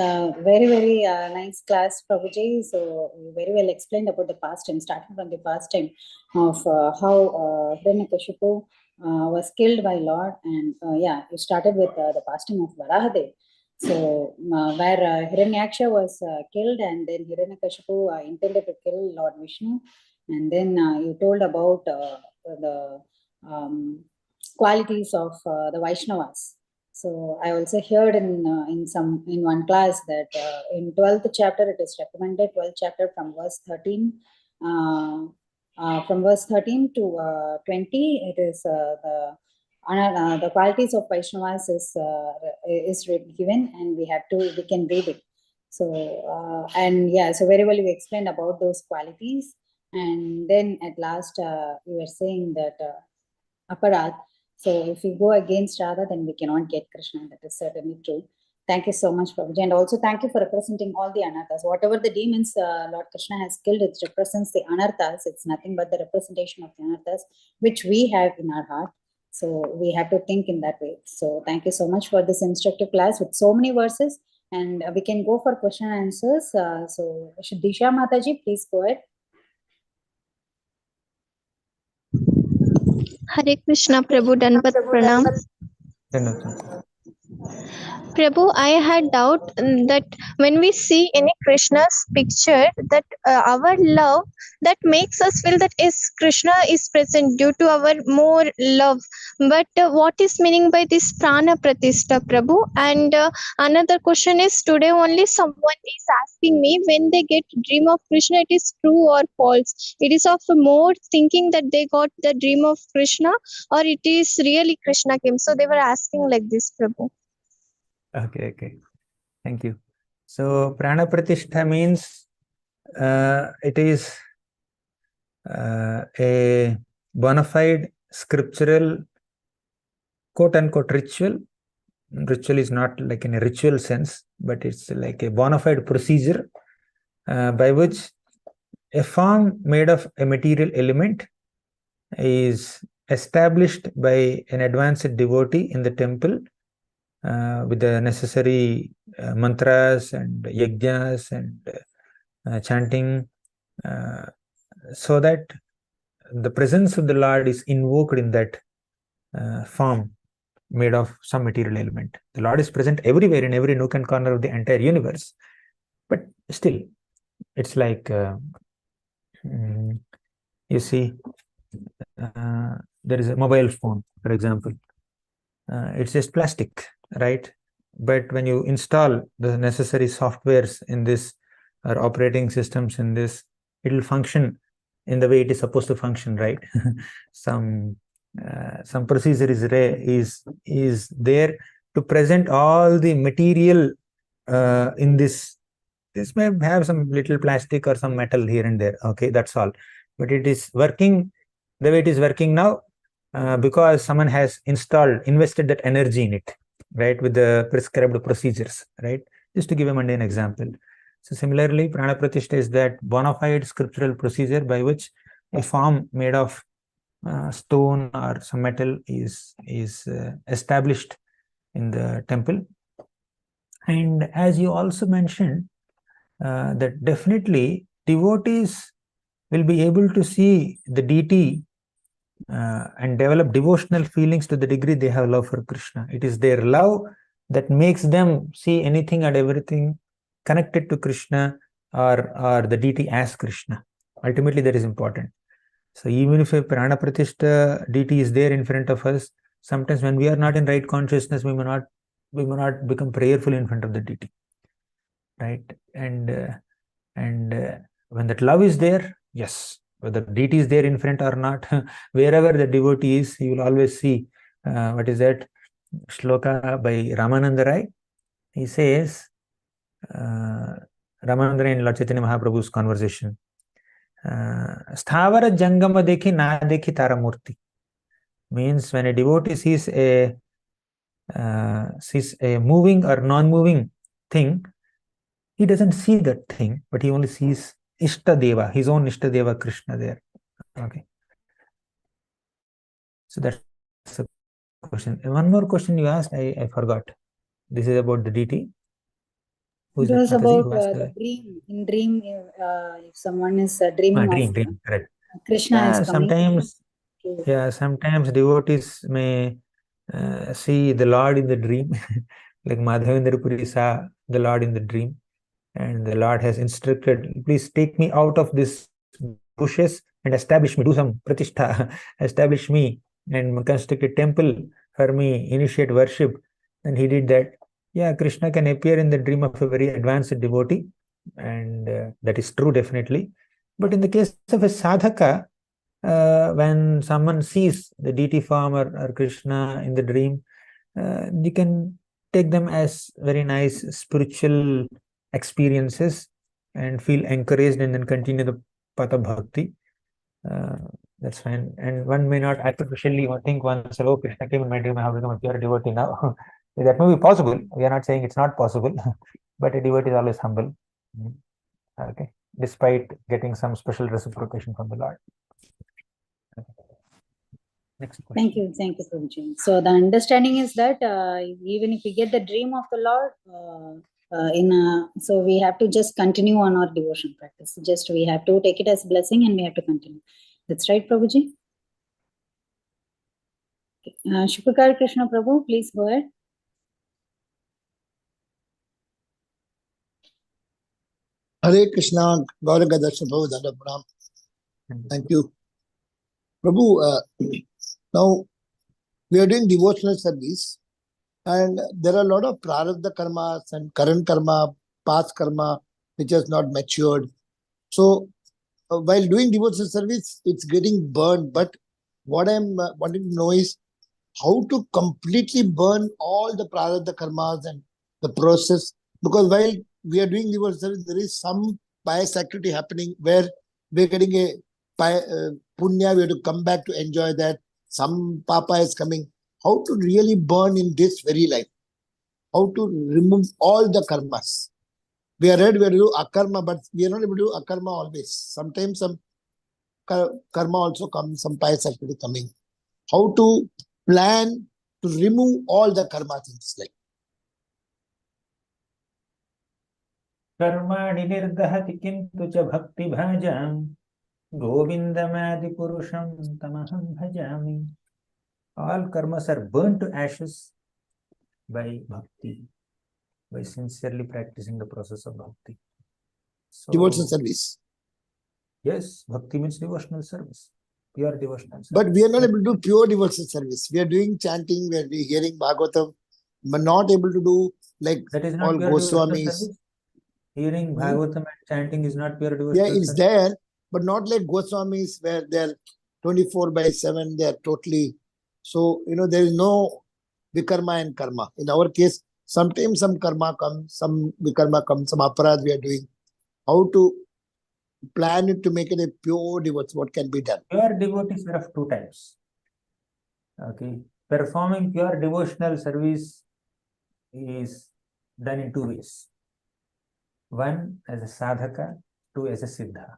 Very, very nice class, Prabhuji. So, you very well explained about the past time, starting from the past time of how Hiranyakashipu was killed by Lord. And yeah, you started with the past time of Varahadev. So, where Hiranyaksha was killed, and then Hiranyakashipu intended to kill Lord Vishnu. And then you told about the qualities of the Vaishnavas. So I also heard in one class that in 12th chapter it is recommended, 12th chapter from verse 13 from verse 13 to 20 it is the qualities of Vaishnavas is given, and we can read it. So and yeah, so very well you explained about those qualities, and then at last you were saying that aparat. So if we go against Radha, then we cannot get Krishna. That is certainly true. Thank you so much, Prabhuji. And also thank you for representing all the anarthas. Whatever the demons Lord Krishna has killed, it represents the anarthas. It's nothing but the representation of the anarthas, which we have in our heart. So we have to think in that way. So thank you so much for this instructive class with so many verses. And we can go for question and answers. So Disha Mataji, please go ahead. Hare Krishna, Prabhu Danvat Pranam. Prabhu, I had doubt that when we see any Krishna's picture, that our love that makes us feel that is Krishna is present due to our more love. But what is meaning by this prana pratishta, Prabhu? And another question is, today only someone is asking me when they get dream of Krishna, it is true or false. It is of more thinking that they got the dream of Krishna, or it is really Krishna came. So they were asking like this, Prabhu. Okay. Thank you. So, prana pratishtha means it is a bona fide scriptural quote-unquote ritual. Ritual is not like in a ritual sense, but it's like a bona fide procedure by which a form made of a material element is established by an advanced devotee in the temple with the necessary mantras and yajnas and chanting, so that the presence of the Lord is invoked in that form made of some material element. The Lord is present everywhere, in every nook and corner of the entire universe. But still, it's like, you see, there is a mobile phone, for example. It's just plastic, right? But when you install the necessary softwares in this or operating systems in this, it will function in the way it is supposed to function, right? Some procedure is there to present all the material in this. This may have some little plastic or some metal here and there. Okay, that's all. But it is working the way it is working now because someone has invested that energy in it, right, with the prescribed procedures, right? Just to give a mundane example. So similarly, prana pratishtha is that bona fide scriptural procedure by which a form made of stone or some metal is established in the temple. And as you also mentioned, that definitely devotees will be able to see the deity and develop devotional feelings to the degree they have love for Krishna. It is their love that makes them see anything and everything connected to Krishna or the deity as Krishna. Ultimately, that is important. So even if a prana pratishtha deity is there in front of us, sometimes when we are not in right consciousness, we may not become prayerful in front of the deity, right? And when that love is there, yes, whether deity is there in front or not, wherever the devotee is, you will always see what is that shloka by Ramananda Rai. He says, Ramananda Rai in Lord Chaitanya Mahaprabhu's conversation, Sthavara Jangama dekhi na dekhi tara murti, means when a devotee sees a moving or non-moving thing, he doesn't see that thing, but he only sees Ishtadeva, his own Ishtadeva Krishna there. Okay. So that's the question. One more question you asked, I forgot. This is about the deity. It was about the dream. In dream, if someone is dreaming of dream, correct. Krishna is coming. Sometimes devotees may see the Lord in the dream, like Madhavendra Puri saw the Lord in the dream, and the Lord has instructed, please take me out of this bushes and establish me, do some pratishtha, establish me and construct a temple for me, initiate worship. And he did that. Yeah, Krishna can appear in the dream of a very advanced devotee, and that is true, definitely. But in the case of a sadhaka, when someone sees the deity form or Krishna in the dream, you can take them as very nice spiritual experiences and feel encouraged and then continue the path of bhakti. That's fine. And one may not artificially think once, oh, Krishna came in my dream, I have become a pure devotee now. That may be possible. We are not saying it's not possible, but a devotee is always humble. Okay, despite getting some special reciprocation from the Lord. Next question. Thank you, Prabhuji. So the understanding is that even if we get the dream of the Lord, so we have to just continue on our devotion practice. Just we have to take it as blessing and we have to continue. That's right, Prabhuji. Shukakar Krishna Prabhu, please go ahead. Hare Krishna, Gauranga Darshan Prabhu, Danda Pranam. Thank you. Prabhu, now we are doing devotional service, and there are a lot of prarabdha karmas and current karma, past karma, which has not matured. So while doing devotional service, it's getting burned. But what I'm wanting to know is how to completely burn all the prarabdha karmas and the process. Because while we are doing devotional service, there is some pious activity happening where we're getting a punya, we have to come back to enjoy that. Some papa is coming. How to really burn in this very life? How to remove all the karmas? We are ready, we have to do akarma, but we are not able to do akarma always. Sometimes some karma also comes, some pious activity coming. How to plan to remove all the karma things like? Karmani nirdahati kintu cha bhakti bhajam govindamadi purusham tamaham bhajami. All karmas are burnt to ashes by bhakti, by sincerely practicing the process of bhakti. So, devotional service. Yes, bhakti means devotional service, pure devotional service. But we are not able to do pure devotional service. We are doing chanting, we are hearing Bhagavatam, but not able to do like that is not all pure Goswamis. Hearing Bhagavatam and chanting is not pure devotional service. Yeah, it's there, but not like Goswamis where they're 24/7, they're totally. So, there is no vikarma and karma. In our case, sometimes some karma comes, some vikarma comes, some aparad we are doing. How to plan it to make it a pure devotee? What can be done? Pure devotees are of two types. Okay, performing pure devotional service is done in two ways. One as a sadhaka, two as a siddha.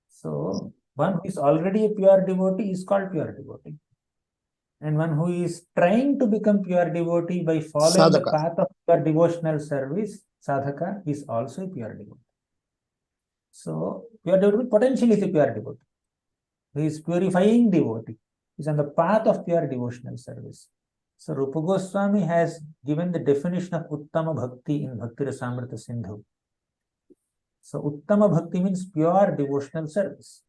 So, one who is already a pure devotee is called pure devotee. And one who is trying to become pure devotee by following the path of pure devotional service, sadhaka, is also a pure devotee. So, pure devotee potentially is a pure devotee. He is purifying devotee. He is on the path of pure devotional service. So, Rupa Goswami has given the definition of Uttama Bhakti in Bhakti Rasamrita Sindhu. So, Uttama Bhakti means pure devotional service.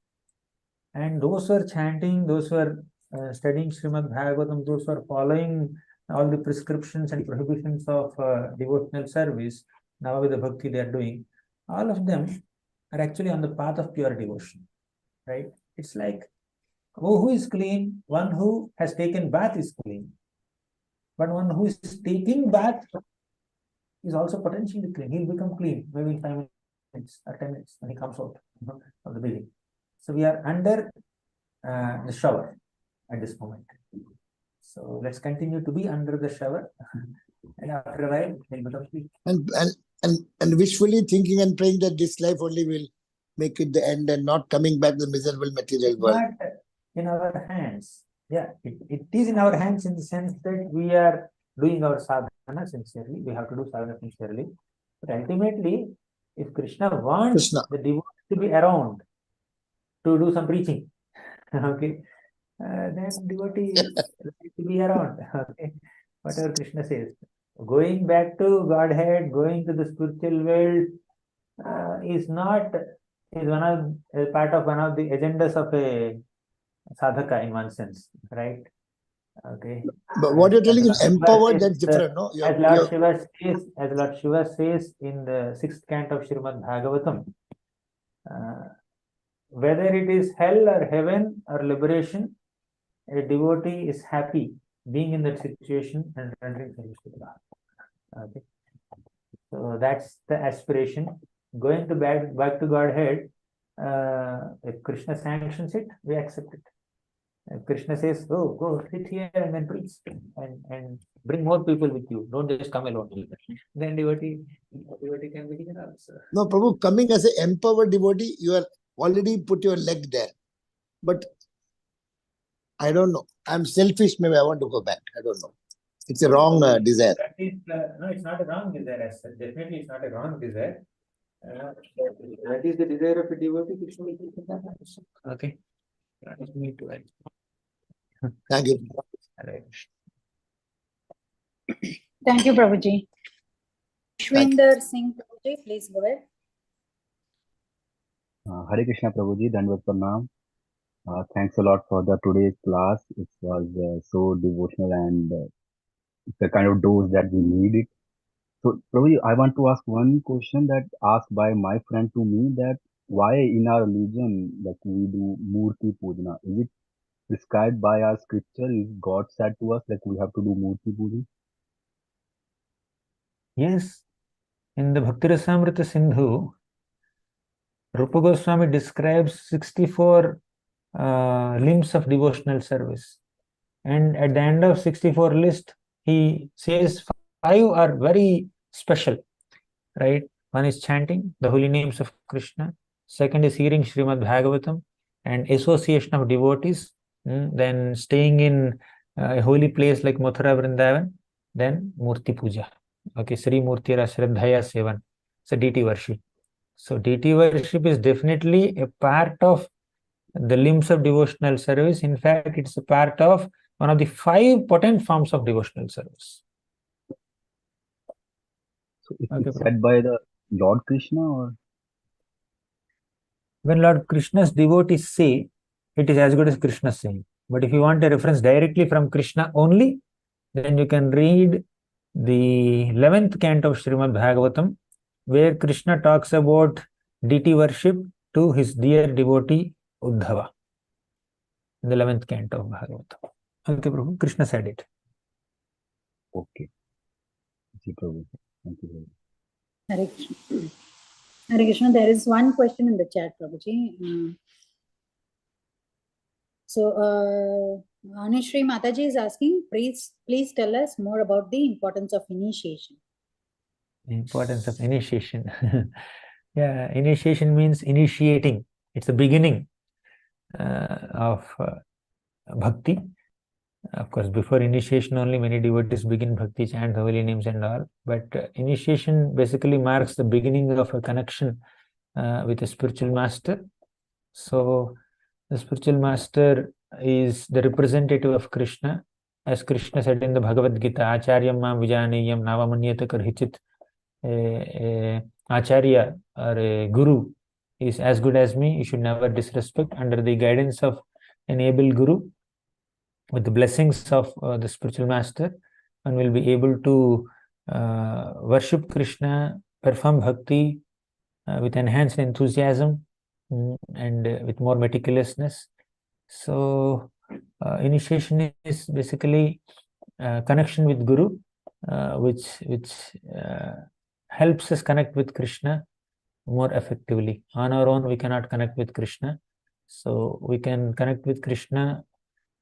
And those who are chanting, those who are studying Srimad Bhagavatam, those who are following all the prescriptions and prohibitions of devotional service, now with the bhakti they are doing, all of them are actually on the path of pure devotion, right? It's like, who is clean? One who has taken bath is clean. But one who is taking bath is also potentially clean. He'll become clean maybe in 5 minutes or 10 minutes when he comes out of the building. So we are under the shower at this moment. So let's continue to be under the shower, and after a while, we'll become clean. And wishfully thinking and praying that this life only will make it the end and not coming back to the miserable material world. Not in our hands. Yeah, it is in our hands in the sense that we are doing our sadhana. sincerely, we have to do sadhana sincerely. But ultimately, if Krishna wants the devotees to be around to do some preaching, okay, then devotee like to be around, okay, whatever Krishna says. Going back to Godhead, going to the spiritual world is part of one of the agendas of a sadhaka in one sense, right? Okay. But what you're telling is empowered, that's different, no? As Lord Shiva says in the 6th canto of Srimad Bhagavatam, whether it is hell or heaven or liberation, a devotee is happy being in that situation and rendering service to God. Okay. So that's the aspiration. Going to back to Godhead, if Krishna sanctions it, we accept it. If Krishna says, "Oh, go sit here and then preach and bring more people with you. Don't just come alone." Then devotee can be here also. No, Prabhu, coming as an empowered devotee, you are already put your leg there. But I don't know. I'm selfish. Maybe I want to go back. I don't know. It's a wrong desire. No, it's not a wrong desire. Definitely, it's not a wrong desire. That is the desire of a devotee. Okay. Thank you. Thank you, Prabhuji. Shwinder Singh Prabhuji, please go ahead. Hare Krishna Prabhuji, Dandavat Pranam. Thanks a lot for the today's class. It was so devotional and it's the kind of dose that we needed. So Prabhuji, I want to ask one question that asked by my friend to me, that why in our religion that we do Murti Pujana? Is it prescribed by our scripture? Is God said to us that we have to do Murti Puja? Yes, in the Bhaktirasamrita Sindhu, Rupa Goswami describes 64 limbs of devotional service. And at the end of 64 list, he says 5 are very special, right? One is chanting the holy names of Krishna. Second is hearing Srimad Bhagavatam and association of devotees. Then staying in a holy place like Mathura Vrindavan. Then Murti Puja. Okay, Sri Murtira Shraddhaya Sevan. So deity worship. So deity worship is definitely a part of the limbs of devotional service. In fact, it's a part of one of the 5 potent forms of devotional service. So it's said by the Lord Krishna, or? When Lord Krishna's devotees say, it is as good as Krishna saying. But if you want a reference directly from Krishna only, then you can read the 11th canto of Srimad Bhagavatam, where Krishna talks about deity worship to his dear devotee Uddhava. In the 11th canto of Bhagavatam. Okay, Prabhu, Krishna said it. Okay. Thank you, Prabhu. Thank you, Prabhu. Hare Krishna. Hare Krishna, there is one question in the chat, Prabhuji. So, Anushree Mataji is asking, please tell us more about the importance of initiation. Importance of initiation. Yeah, initiation means initiating. It's the beginning of bhakti. Of course, before initiation only many devotees begin bhakti, chant holy names and all. But initiation basically marks the beginning of a connection with a spiritual master. So the spiritual master is the representative of Krishna. As Krishna said in the Bhagavad Gita, Acharyam mam vijaneyam navamanyata karhichit. Acharya or a guru is as good as me. You should never disrespect. Under the guidance of an able guru, with the blessings of the spiritual master, one will be able to worship Krishna, perform bhakti with enhanced enthusiasm and with more meticulousness. So initiation is basically connection with Guru, which helps us connect with Krishna more effectively. On our own, we cannot connect with Krishna. So we can connect with Krishna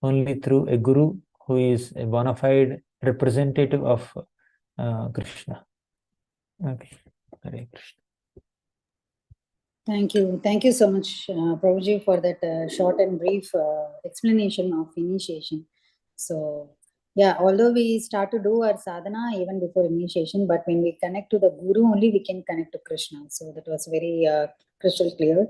only through a Guru who is a bona fide representative of Krishna. Okay. Hare Krishna. Thank you so much, Prabhuji, for that short and brief explanation of initiation. So, Yeah, although we start to do our sadhana even before initiation, but when we connect to the Guru only, we can connect to Krishna. So that was very crystal clear.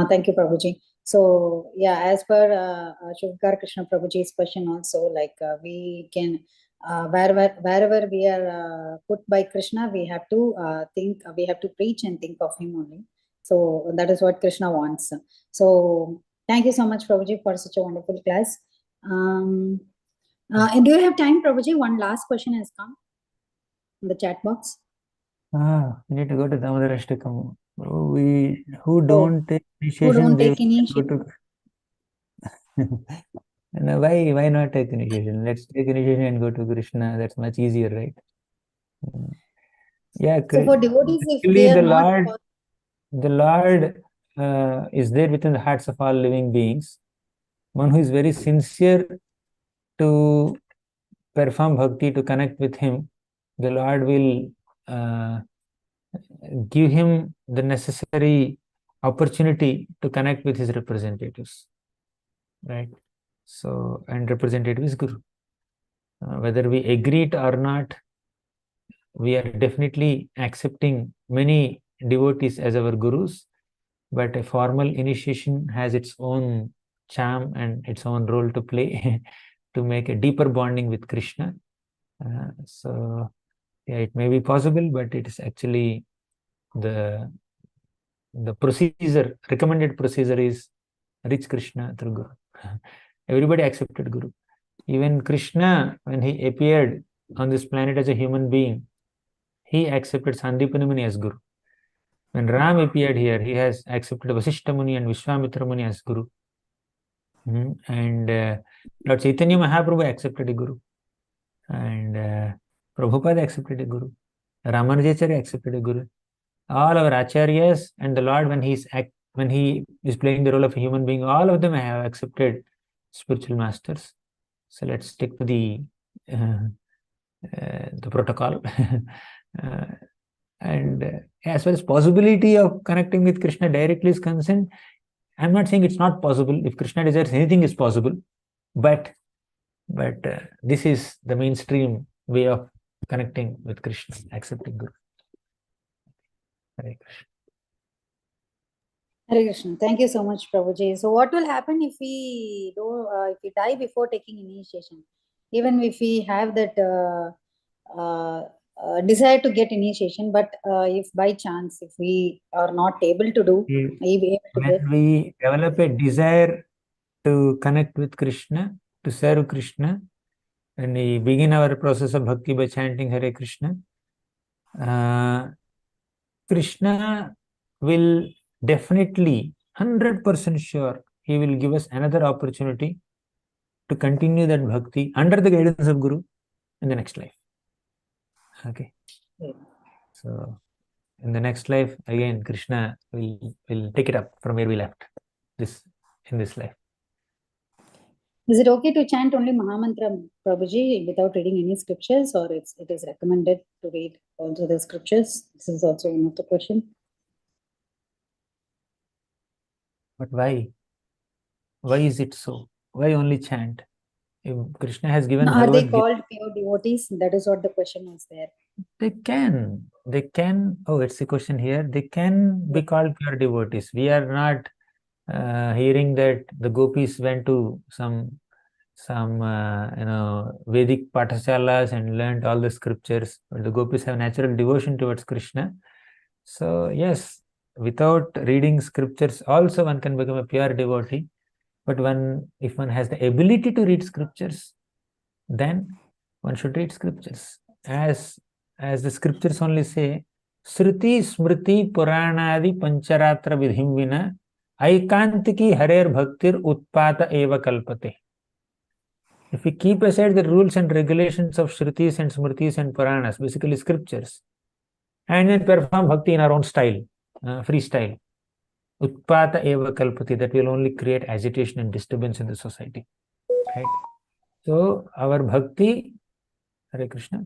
Thank you, Prabhuji. So yeah, as per Shubhkar Krishna Prabhuji's question also, like we can, wherever we are put by Krishna, we have to think, we have to preach and think of him only. So that is what Krishna wants. So thank you so much, Prabhuji, for such a wonderful class. And do you have time, Prabhuji? One last question has come in the chat box. We need to go to Damodar Ashtakam. We who Oh, don't take who initiation, don't they take will initiation? go to. And why not take initiation? Let's take initiation and go to Krishna. That's much easier, right? Yeah. So for devotees, if Actually, they the are not, Lord is there within the hearts of all living beings. One who is very sincere to perform bhakti, to connect with him, the Lord will give him the necessary opportunity to connect with his representatives, right? So, and representative is Guru. Whether we agree it or not, we are definitely accepting many devotees as our gurus, but a formal initiation has its own charm and its own role to play to make a deeper bonding with Krishna. So, yeah, it may be possible, but it is actually the procedure, recommended procedure is reach Krishna through Guru. Everybody accepted Guru. Even Krishna, when he appeared on this planet as a human being, he accepted Sandipani Muni as Guru. When Ram appeared here, he has accepted Vasishta Muni and Vishwamitra Muni as Guru. And Lord Chaitanya Mahaprabhu accepted a Guru. And Prabhupada accepted a Guru. Ramanujacharya accepted a Guru. All our acharyas and the Lord, when he is playing the role of a human being, all of them have accepted spiritual masters. So let's stick to the protocol. And as far as possibility of connecting with Krishna directly is concerned, I'm not saying it's not possible. If Krishna desires, anything is possible. But this is the mainstream way of connecting with Krishna, accepting Guru. Hare Krishna. Hare Krishna. Thank you so much, Prabhuji. So what will happen if we do, if we die before taking initiation? Even if we have that desire to get initiation, but if by chance, if we are not able to do, When we develop a desire to connect with Krishna, to serve Krishna, when we begin our process of bhakti by chanting Hare Krishna, Krishna will definitely, 100% sure, he will give us another opportunity to continue that bhakti under the guidance of Guru in the next life. Okay. So in the next life, again, Krishna will take it up from where we left in this life. Is it okay to chant only Mahamantra, Prabhuji, without reading any scriptures, or it is recommended to read also the scriptures? This is also one of the questions. But why? Why is it so? Why only chant? If Krishna has given Are they Bhagavad called pure devotees? That is what the question was there. They can. Oh, it's a question here. They can be called pure devotees. We are not hearing that the gopis went to some Vedic pathashalas and learned all the scriptures. But the gopis have natural devotion towards Krishna. So yes, without reading scriptures, also one can become a pure devotee. But if one has the ability to read scriptures, then one should read scriptures. As the scriptures only say, Sruti Smriti Puranadi Pancharatra Vidhim Vina Aikantiki Harer Bhaktir Utpata Eva Kalpate. If we keep aside the rules and regulations of Shrutis and Smritis and Puranas, basically scriptures, and then perform bhakti in our own style, freestyle, Utpata Eva Kalpate, that will only create agitation and disturbance in the society. Right? So our bhakti, Hare Krishna.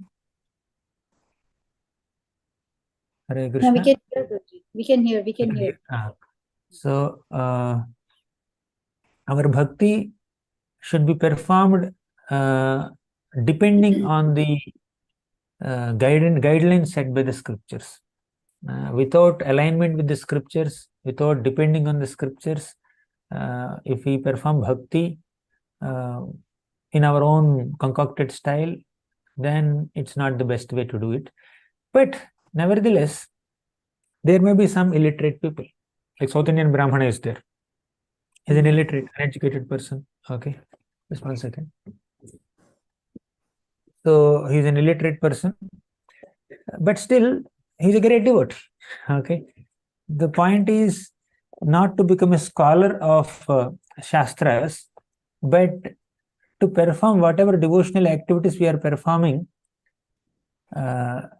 Hare Krishna. No, we can hear. So our bhakti should be performed depending on the guidelines set by the scriptures. Without alignment with the scriptures, without depending on the scriptures, if we perform bhakti in our own concocted style, then it's not the best way to do it. But nevertheless, there may be some illiterate people. Like South Indian Brahmana is there. He's an illiterate, uneducated person. Okay, just 1 second. So he's an illiterate person, but still he's a great devotee. Okay, the point is not to become a scholar of Shastras, but to perform whatever devotional activities we are performing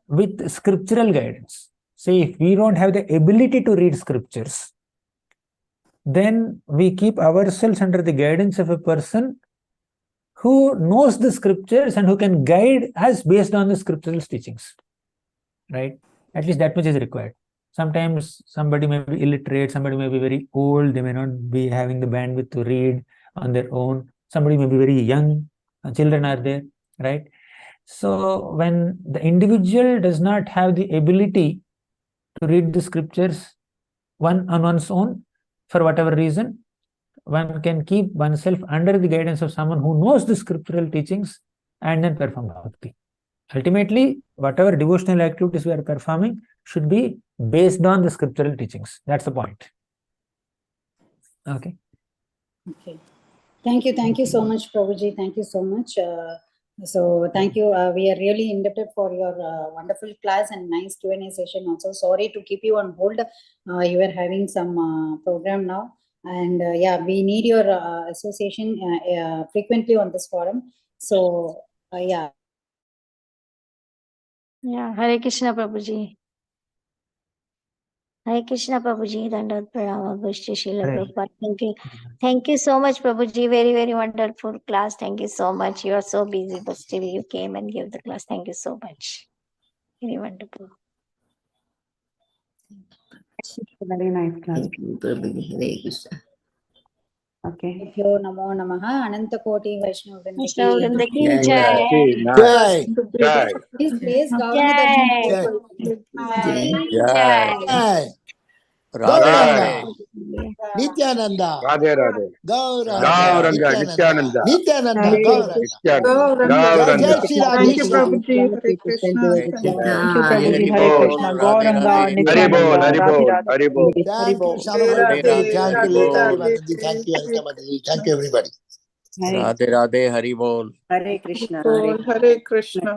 with scriptural guidance. Say, if we don't have the ability to read scriptures, then we keep ourselves under the guidance of a person who knows the scriptures and who can guide us based on the scriptural teachings, right? At least that much is required. Sometimes somebody may be illiterate, somebody may be very old, they may not be having the bandwidth to read on their own. Somebody may be very young, children are there, right? So when the individual does not have the ability to read the scriptures on one's own, for whatever reason, one can keep oneself under the guidance of someone who knows the scriptural teachings and then perform bhakti. Ultimately, whatever devotional activities we are performing should be based on the scriptural teachings. That's the point. Okay. Okay. Thank you so much, Prabhuji. Thank you so much. So thank you. We are really indebted for your wonderful class and nice Q&A session. Also, sorry to keep you on hold. You are having some program now, and yeah, we need your association frequently on this forum. So yeah. Yeah, Hare Krishna Prabhuji. Hare Krishna Prabhuji, Dandavat Pranam, Gushti Srila Prabhupada. Thank you so much, Prabhuji. Very, very wonderful class. Thank you so much. You are so busy, but still you came and gave the class. Thank you so much. Very wonderful. Very nice class. Thank you, Prabhuji. Hare Krishna. Okay. Namo Namaha. Ananta Koti Vaishnava Vrinda ki Jai. jai. Jai. Please praise Gauranga Darshan. Jai. Radhe Gauranga. Radhe. Nityananda. Radhe Radhe. Gauranga. Gauranga, Nityananda. Nityananda. Nityananda. Gauranga. Nityananda. Jai Jai Gauranga. Shri Radhe Krishna. Hare Krishna. Krishna, Prabhuji. Hare Hare Bol. Krishna. Gauranga, Hari Bol, Nityananda, Hari Radhe Bol, Radhe. Hari Bol. Thank you, Shama Radhe Prabhuji. Radhe, Thank you, Radhe Lilita Radhe, Mataji. Thank you, Anita Mataji. Thank you, everybody. Hare Radhe Radhe, Hari Bol. Hare Krishna. Hare Krishna.